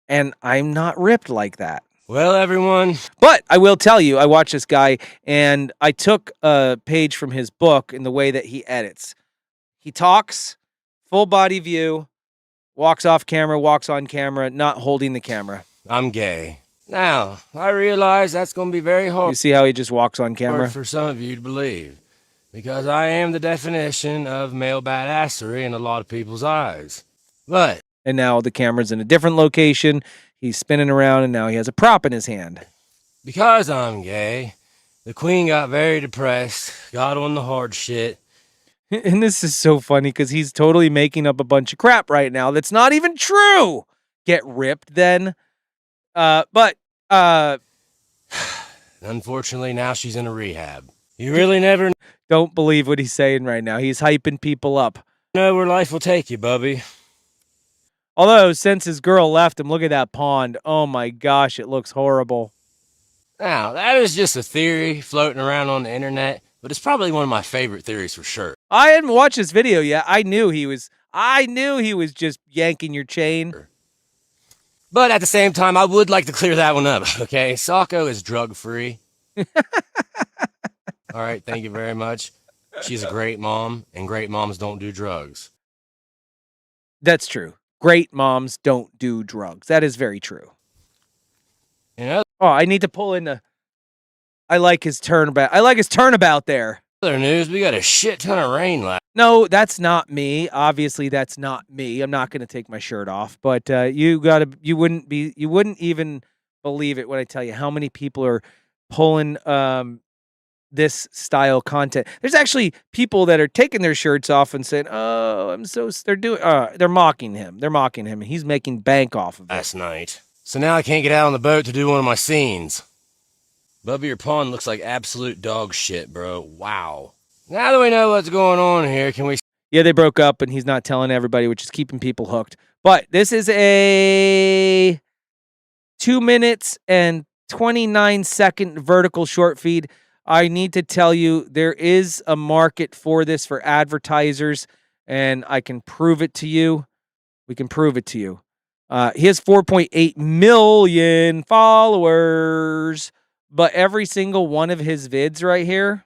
Speaker 1: And I'm not ripped like that.
Speaker 6: Well, everyone.
Speaker 1: But I will tell you, I watched this guy and I took a page from his book in the way that he edits. He talks, full body view, walks off camera, walks on camera, not holding the camera.
Speaker 6: I'm gay. Now, I realize that's going to be very hard.
Speaker 1: You see how he just walks on camera?
Speaker 6: For some of you to believe. Because I am the definition of male badassery in a lot of people's eyes. But.
Speaker 1: And now the camera's in a different location. He's spinning around and now he has a prop in his hand.
Speaker 6: Because I'm gay, the queen got very depressed, got on the hard shit.
Speaker 1: And this is so funny because he's totally making up a bunch of crap right now that's not even true. Get ripped then. But
Speaker 6: unfortunately, now she's in a rehab. You really never
Speaker 1: don't believe what he's saying right now. He's hyping people up.
Speaker 6: Know where life will take you, Bubby.
Speaker 1: Although, since his girl left him, look at that pond. Oh my gosh, it looks horrible.
Speaker 6: Now, that is just a theory floating around on the internet, but it's probably one of my favorite theories for sure.
Speaker 1: I hadn't watched this video yet. I knew he was just yanking your chain.
Speaker 6: But at the same time, I would like to clear that one up, okay? Sako is drug-free. All right, thank you very much. She's a great mom, and great moms don't do drugs.
Speaker 1: That's true. Great moms don't do drugs. That is very true.
Speaker 6: In
Speaker 1: Oh, I need to pull in the. I like his turnabout. I like his turnabout there.
Speaker 6: other news, we got a shit ton of rain last.
Speaker 1: No, that's not me. Obviously, that's not me. I'm not going to take my shirt off. But you wouldn't even believe it when I tell you how many people are pulling this style content. There's actually people that are taking their shirts off and saying, "Oh, they're mocking him. They're mocking him. He's making bank off of it."
Speaker 6: Last night. So now I can't get out on the boat to do one of my scenes. Bubby, your pond looks like absolute dog shit, bro. Wow. Now that we know what's going on here, can we...
Speaker 1: Yeah, they broke up and he's not telling everybody, which is keeping people hooked. But this is a 2 minutes and 29-second vertical short feed. I need to tell you, there is a market for this for advertisers, and I can prove it to you. We can prove it to you. He has 4.8 million followers, but every single one of his vids right here,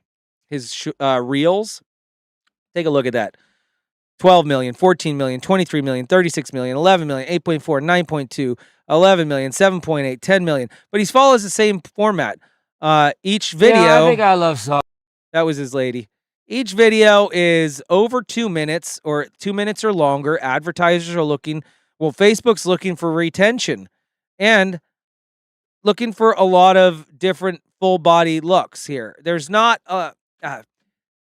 Speaker 1: his reels, take a look at that. 12 million, 14 million, 23 million, 36 million, 11 million, 8.4, 9.2, 11 million, 7.8, 10 million. But he follows the same format. Each video...
Speaker 6: Yeah, I think I love soccer.
Speaker 1: That was his lady. Each video is over 2 minutes or 2 minutes or longer. Advertisers are looking... Well, Facebook's looking for retention and looking for a lot of different full-body looks here. There's not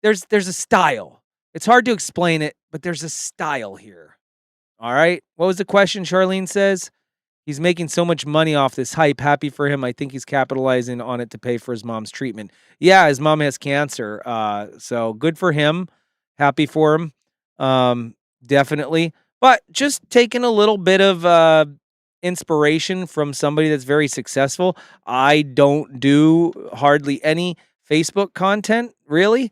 Speaker 1: there's a style. It's hard to explain it, but there's a style here. All right. What was the question? Charlene says he's making so much money off this hype. Happy for him. I think he's capitalizing on it to pay for his mom's treatment. Yeah, his mom has cancer. So good for him. Happy for him. Definitely. But just taking a little bit of inspiration from somebody that's very successful. I don't do hardly any Facebook content, really.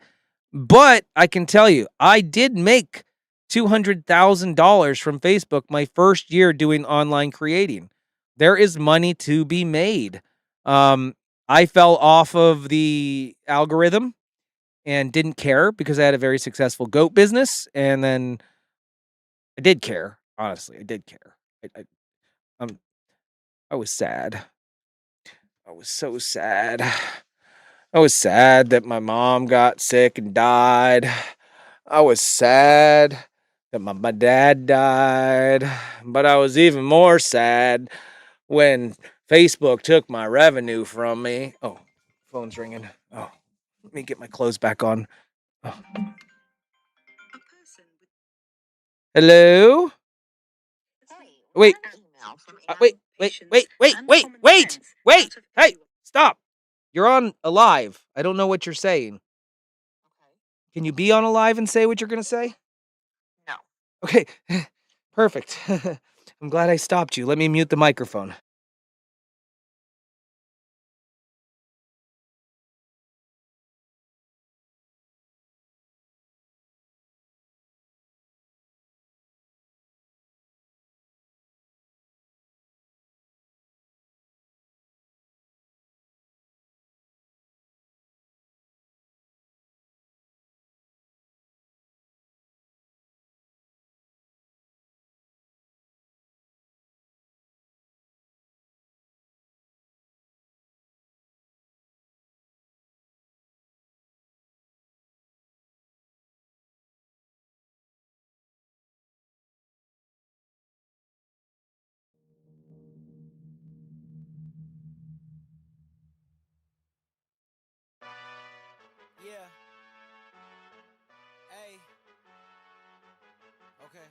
Speaker 1: But I can tell you, I did make $200,000 from Facebook my first year doing online creating. There is money to be made. I fell off of the algorithm and didn't care because I had a very successful goat business. And then I did care. Honestly, I did care. I was sad. I was so sad. I was sad that my mom got sick and died. I was sad that my dad died. But I was even more sad when Facebook took my revenue from me. Oh, phone's ringing. Oh, let me get my clothes back on. Oh. Hello? Wait. Wait. Hey, stop. You're on a live. I don't know what you're saying. Can you be on a live and say what you're going to say?
Speaker 7: No.
Speaker 1: Okay. Perfect. I'm glad I stopped you. Let me mute the microphone. Yeah. Hey. Okay.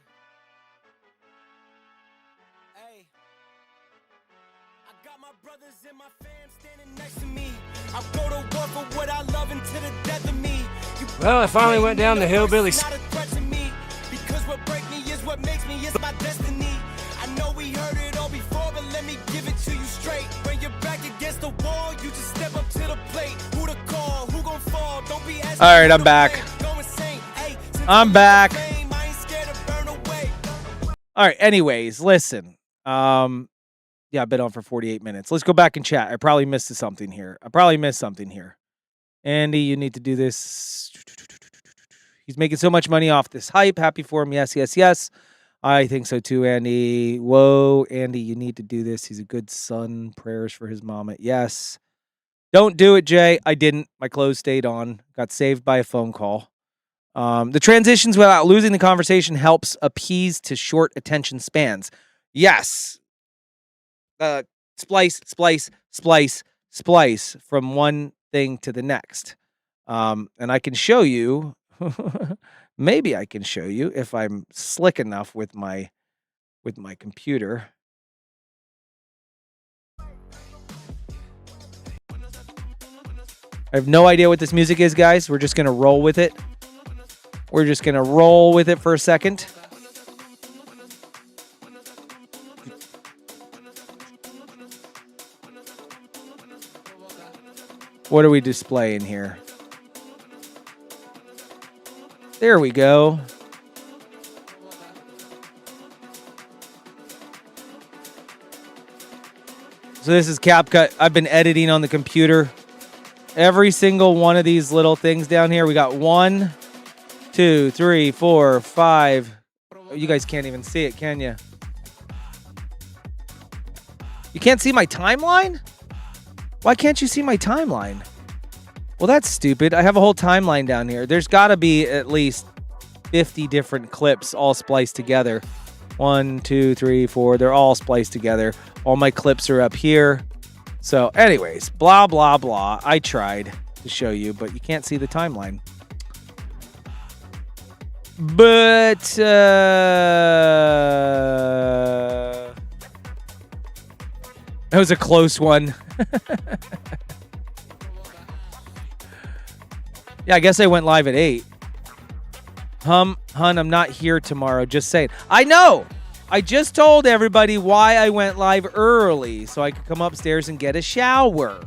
Speaker 1: Hey. I got my brothers and my fam standing next to me. I go to war for what I love until the death of me.
Speaker 6: Well, I finally went down the hillbilly.
Speaker 1: Not a threat to me, because what break me is what makes me, is my destiny. I know we heard it all before, but let me give it to you straight. When you're back against the wall, you just step up to the plate. Who to call, who gon' fall, don't be asking. All right, I'm back. I'm back. All right, anyways, listen. Yeah, I've been on for 48 minutes. Let's go back and chat. I probably missed something here. Andy, you need to do this. He's making so much money off this hype. Happy for him. Yes, yes, yes. I think so too, Andy. Whoa, Andy, you need to do this. He's a good son. Prayers for his mama. Yes. Don't do it, Jay. I didn't. My clothes stayed on. Got saved by a phone call. The transitions without losing the conversation helps appease to short attention spans. Yes. Splice, splice, splice, splice from one thing to the next. And I can show you, maybe I can show you if I'm slick enough with my computer. I have no idea what this music is, guys. We're just going to roll with it. We're just going to roll with it for a second. What are we displaying here? There we go. So this is CapCut. I've been editing on the computer. Every single one of these little things down here. We got 1, 2, 3, 4, 5. You guys can't even see it, can you? You can't see my timeline? Why can't you see my timeline? Well, that's stupid. I have a whole timeline down here. There's got to be at least 50 different clips all spliced together. 1, 2, 3, 4. They're all spliced together. All my clips are up here. So anyways, blah, blah, blah. I tried to show you, but you can't see the timeline. But that was a close one. Yeah, I guess I went live at 8. Hun, I'm not here tomorrow. Just saying. I know. I just told everybody why I went live early, so I could come upstairs and get a shower.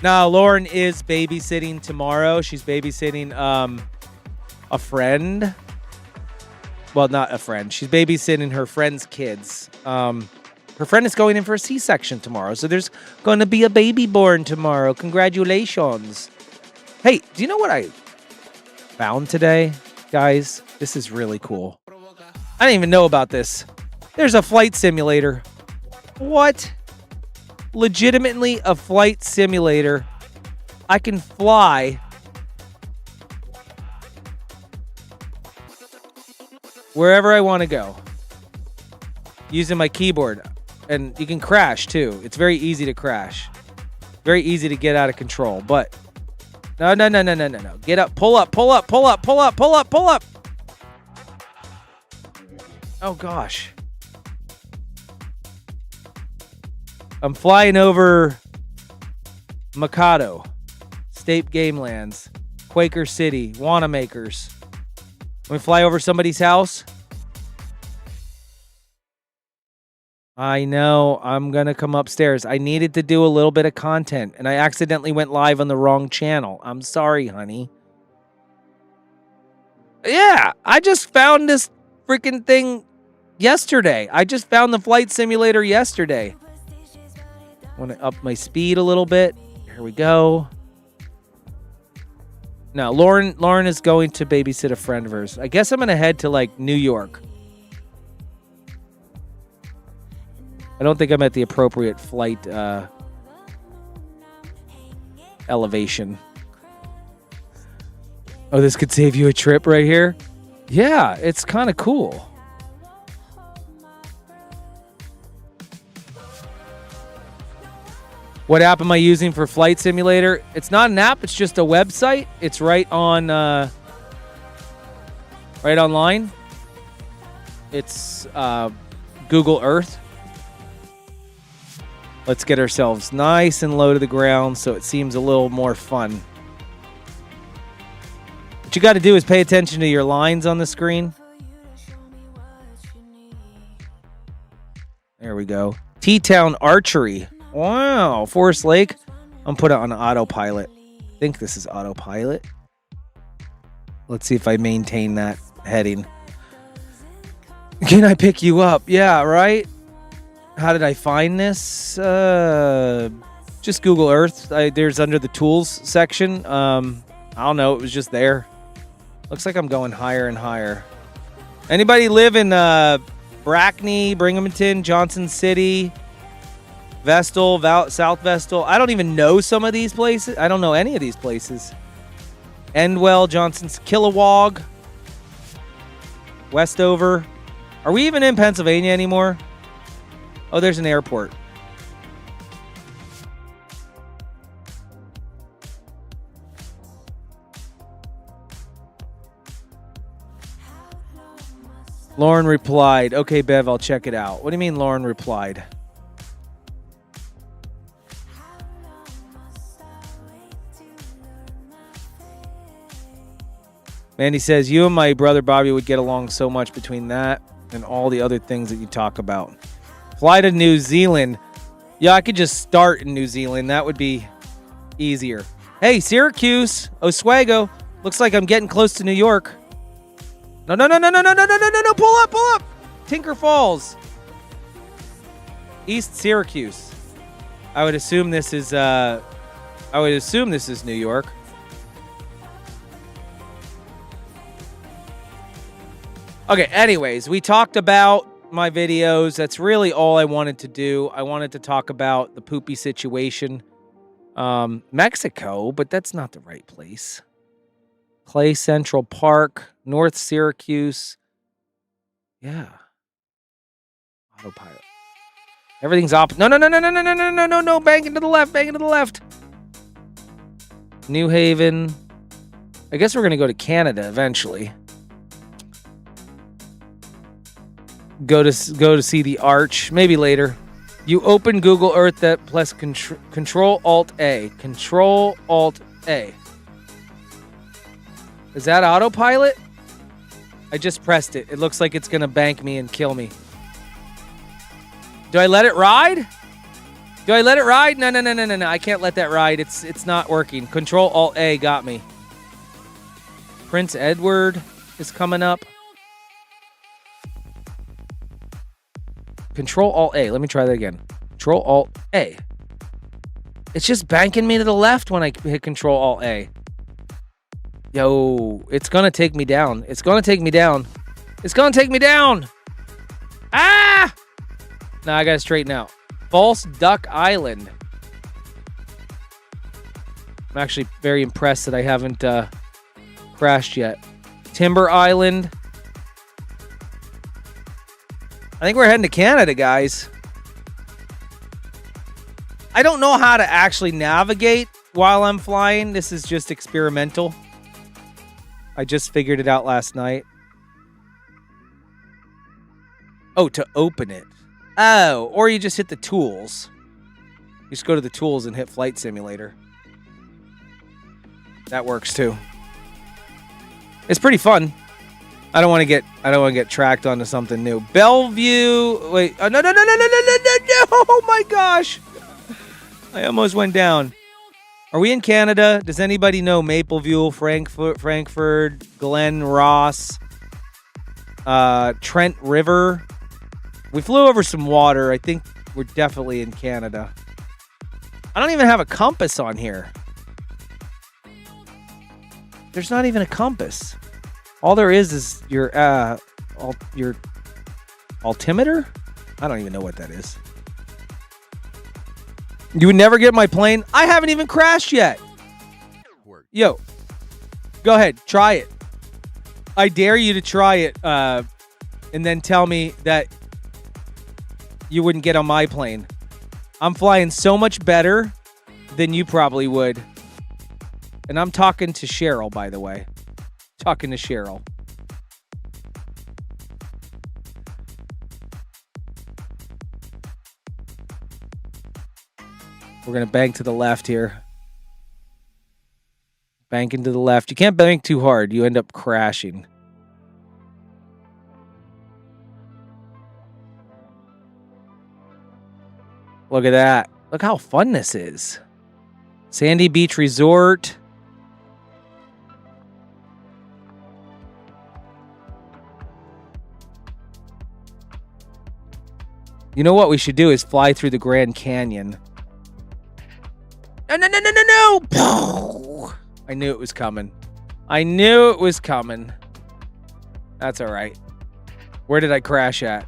Speaker 1: Now, Lauren is babysitting tomorrow. She's babysitting a friend. Well, not a friend. She's babysitting her friend's kids. Her friend is going in for a C-section tomorrow, so there's going to be a baby born tomorrow. Congratulations. Hey, do you know what I found today, guys? This is really cool. I didn't even know about this. There's a flight simulator. What? Legitimately a flight simulator. I can fly wherever I want to go using my keyboard. And you can crash too. It's very easy to crash. Very easy to get out of control. But no. Get up, pull up. Oh gosh. I'm flying over Mikado, State Gamelands, Quaker City, Wanamaker's. When we fly over somebody's house. I know. I'm going to come upstairs. I needed to do a little bit of content, and I accidentally went live on the wrong channel. I'm sorry, honey. Yeah, I just found this freaking thing yesterday. I just found the flight simulator yesterday. Want to up my speed a little bit. Here we go. Now, Lauren is going to babysit a friend of hers. I guess I'm going to head to, like, New York. I don't think I'm at the appropriate flight elevation. Oh, this could save you a trip right here? Yeah, it's kind of cool. What app am I using for Flight Simulator? It's not an app, it's just a website. It's right on right online. It's Google Earth. Let's get ourselves nice and low to the ground so it seems a little more fun. What you got to do is pay attention to your lines on the screen. There we go. T-Town Archery. Wow. Forest Lake. I'm put it on autopilot. I think this is autopilot. Let's see if I maintain that heading. Can I pick you up? Yeah, right? How did I find this? Just Google Earth. There's under the tools section. I don't know. It was just there. Looks like I'm going higher and higher. Anybody live in Brackney, Binghamton, Johnson City, Vestal, South Vestal? I don't even know some of these places. I don't know any of these places. Endwell, Johnson's, Kilowog, Westover. Are we even in Pennsylvania anymore? Oh, there's an airport. Lauren replied, okay, Bev, I'll check it out. What do you mean Lauren replied? Mandy says, you and my brother Bobby would get along so much between that and all the other things that you talk about. Fly to New Zealand. Yeah, I could just start in New Zealand. That would be easier. Hey, Syracuse, Oswego. Looks like I'm getting close to New York. No, pull up. Tinker Falls. East Syracuse. I would assume this is New York. Okay, anyways, we talked about my videos. That's really all I wanted to do. I wanted to talk about the poopy situation. Mexico, but that's not the right place. Clay Central Park, North Syracuse. Yeah. Autopilot. Everything's off. No. Bang into the left. New Haven. I guess we're going to go to Canada eventually. Go to see the Arch. Maybe later. You open Google Earth that plus Control Alt A. Control Alt A. Is that autopilot? I just pressed it. It looks like it's going to bank me and kill me. Do I let it ride? No. I can't let that ride. It's not working. Control Alt A got me. Prince Edward is coming up. Control Alt A. Let me try that again. Control Alt A. It's just banking me to the left when I hit Control Alt A. Yo, it's gonna take me down. Ah! Now I gotta straighten out. False Duck Island. I'm actually very impressed that I haven't crashed yet. Timber Island. I think we're heading to Canada, guys. I don't know how to actually navigate while I'm flying. This is just experimental. I just figured it out last night. Oh, to open it. Oh, or you just hit the tools. You just go to the tools and hit Flight Simulator. That works too. It's pretty fun. I don't want to get tracked onto something new. Bellevue. Wait. Oh, no. Oh my gosh. I almost went down. Are we in Canada? Does anybody know Mapleville, Frankfurt, Glen Ross, Trent River? We flew over some water. I think we're definitely in Canada. I don't even have a compass on here. There's not even a compass. All there is your altimeter? I don't even know what that is. You would never get my plane? I haven't even crashed yet. Yo, go ahead. Try it. I dare you to try it and then tell me that you wouldn't get on my plane. I'm flying so much better than you probably would. And I'm talking to Cheryl, by the way. Talking to Cheryl. We're going to bank to the left here. Banking to the left. You can't bank too hard. You end up crashing. Look at that. Look how fun this is. Sandy Beach Resort. You know what we should do is fly through the Grand Canyon. No. I knew it was coming. That's all right. Where did I crash at?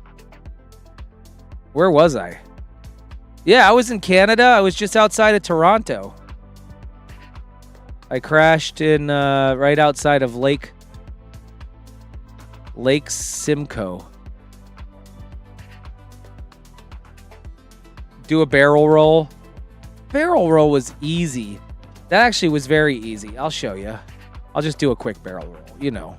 Speaker 1: Where was I? Yeah, I was in Canada. I was just outside of Toronto. I crashed in right outside of Lake Simcoe. Do a barrel roll. Barrel roll was easy. That actually was very easy. I'll show you. I'll just do a quick barrel roll, you know.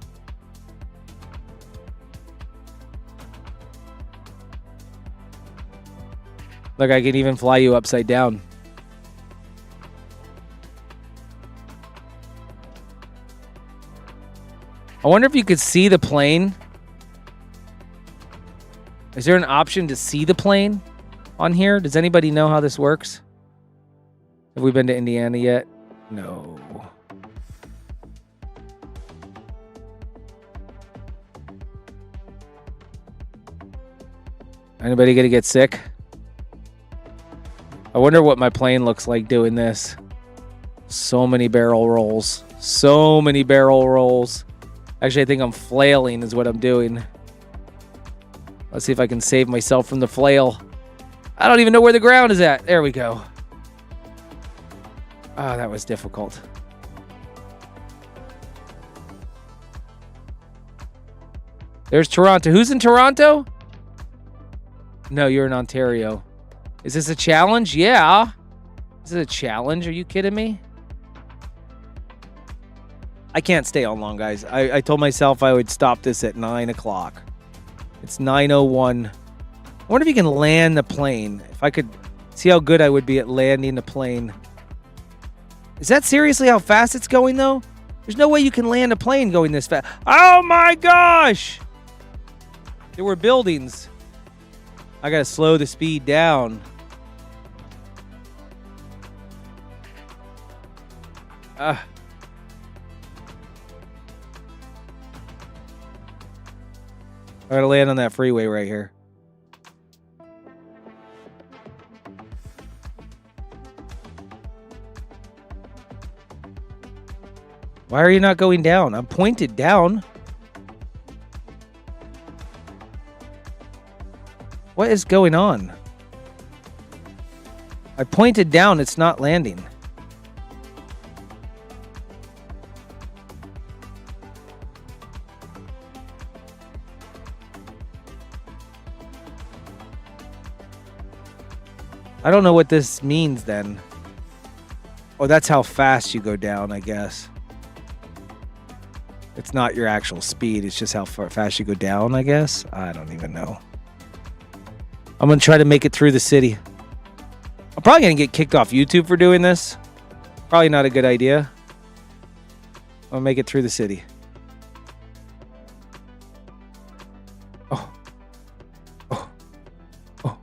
Speaker 1: Look, I can even fly you upside down. I wonder if you could see the plane. Is there an option to see the plane on here? Does anybody know how this works? Have we been to Indiana yet? No. Anybody gonna get sick? I wonder what my plane looks like doing this. So many barrel rolls. So many barrel rolls. Actually, I think I'm flailing is what I'm doing. Let's see if I can save myself from the flail. I don't even know where the ground is at. There we go. Oh, that was difficult. There's Toronto. Who's in Toronto? No, you're in Ontario. Is this a challenge? Yeah. Is it a challenge? Are you kidding me? I can't stay on long, guys. I told myself I would stop this at 9 o'clock. It's 9:01. I wonder if you can land the plane. If I could see how good I would be at landing the plane. Is that seriously how fast it's going, though? There's no way you can land a plane going this fast. Oh, my gosh! There were buildings. I gotta slow the speed down. I gotta land on that freeway right here. Why are you not going down? I'm pointed down. What is going on? I pointed down, it's not landing. I don't know what this means then. Oh, that's how fast you go down, I guess. It's not your actual speed, it's just how fast you go down, I guess. I don't even know. I'm going to try to make it through the city. I'm probably going to get kicked off YouTube for doing this. Probably not a good idea. I'll make it through the city. Oh. Oh. Oh.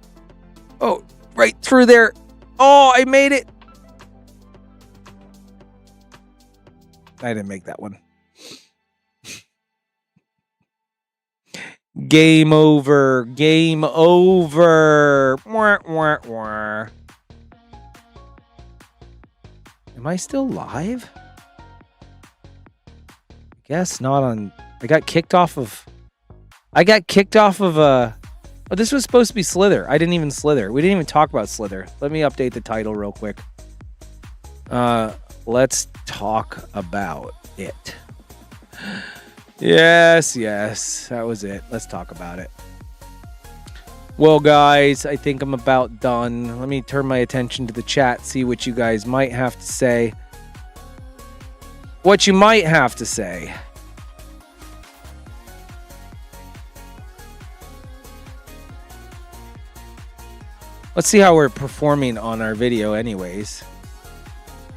Speaker 1: Oh. Right through there. Oh, I made it. I didn't make that one. Game over. Game over. Wah, wah, wah. Am I still live? I guess not on... I got kicked off of... Oh, this was supposed to be Slither. I didn't even Slither. We didn't even talk about Slither. Let me update the title real quick. Let's talk about it. Yes, that was it. Let's talk about it. Well, guys, I think I'm about done. Let me turn my attention to the chat, see what you guys might have to say. What you might have to say. Let's see how we're performing on our video anyways.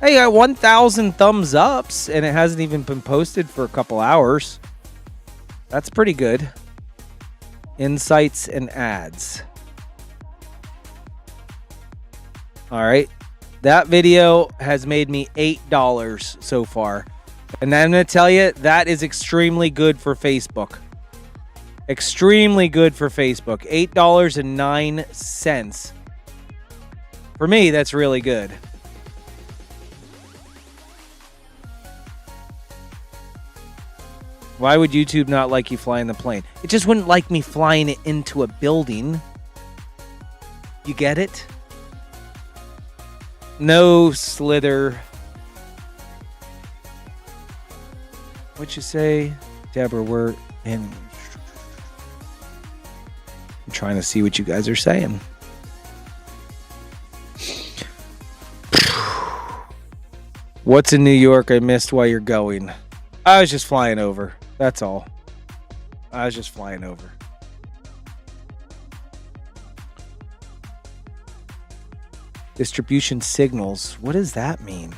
Speaker 1: Hey, I got 1,000 thumbs ups and it hasn't even been posted for a couple hours. That's pretty good. Insights and ads. All right. That video has made me $8 so far. And I'm going to tell you, that is extremely good for Facebook. Extremely good for Facebook. $8.09. For me, that's really good. Why would YouTube not like you flying the plane? It just wouldn't like me flying it into a building. You get it? No, Slither. What you say? Deborah, we're in. I'm trying to see what you guys are saying. What's in New York I missed while you're going? I was just flying over. That's all. I was just flying over. Distribution signals. What does that mean?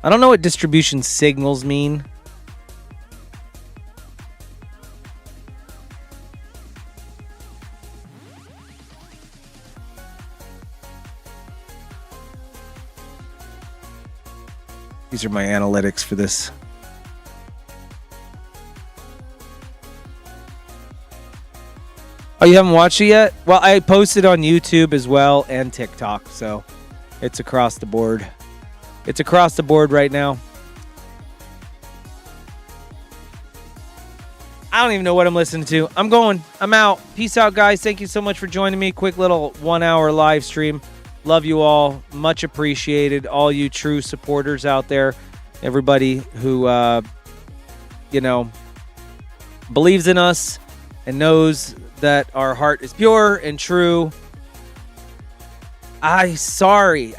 Speaker 1: I don't know what distribution signals mean. These are my analytics for this. Oh, you haven't watched it yet? Well, I posted on YouTube as well and TikTok, so it's across the board. It's across the board right now. I don't even know what I'm listening to. I'm going. I'm out. Peace out, guys. Thank you so much for joining me. Quick little 1 hour live stream. Love you all. Much appreciated. All you true supporters out there. Everybody who, believes in us and knows that our heart is pure and true. I sorry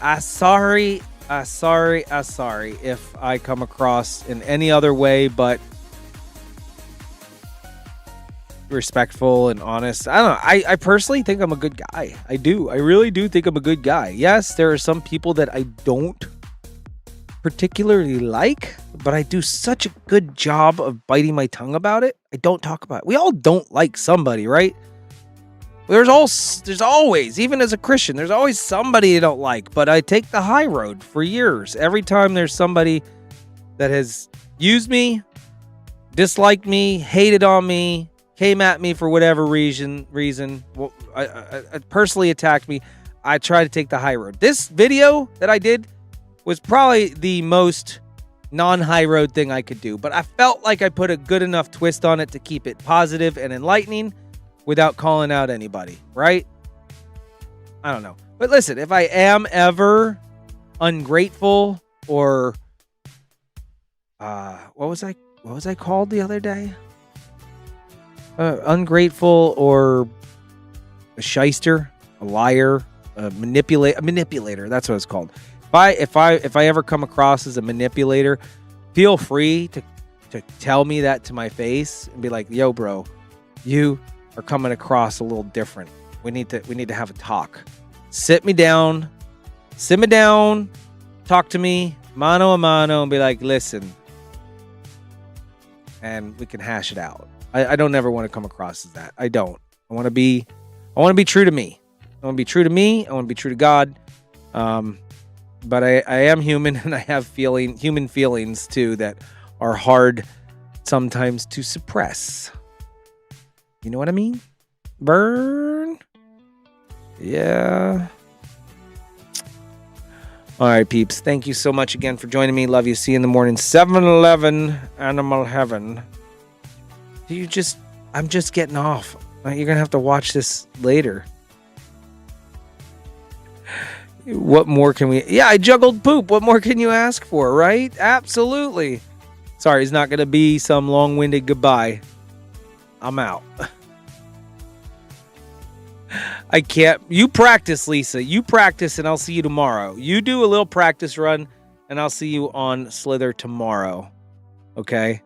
Speaker 1: if I come across in any other way but respectful and honest. I don't know. I personally think I'm a good guy. I do. I really do think I'm a good guy. Yes, there are some people that I don't particularly like, but I do such a good job of biting my tongue about it. I don't talk about it. We all don't like somebody, right? There's always, even as a Christian, there's always somebody you don't like, but I take the high road for years. Every time there's somebody that has used me, disliked me, hated on me, came at me for whatever reason, I personally attacked me, I try to take the high road. This video that I did was probably the most non-high road thing I could do, but I felt like I put a good enough twist on it to keep it positive and enlightening without calling out anybody, right? I don't know. But listen, if I am ever ungrateful or what was I called the other day? Ungrateful or a shyster, a liar, a manipulator. That's what it's called. If I ever come across as a manipulator, feel free to tell me that to my face and be like, "Yo, bro, you are coming across a little different. We need to have a talk. Sit me down, talk to me, mano a mano, and be like, listen, and we can hash it out." I don't ever want to come across as that. I don't. I want to be true to me. I want to be true to me. I want to be true to God. But I am human, and I have human feelings too that are hard sometimes to suppress. You know what I mean? Burn. Yeah. All right, peeps. Thank you so much again for joining me. Love you. See you in the morning. 7-Eleven Animal Heaven. I'm just getting off. You're going to have to watch this later. What more can we... Yeah, I juggled poop. What more can you ask for, right? Absolutely. Sorry, it's not going to be some long-winded goodbye. I'm out. I can't... You practice, Lisa. You practice, and I'll see you tomorrow. You do a little practice run, and I'll see you on Slither tomorrow. Okay?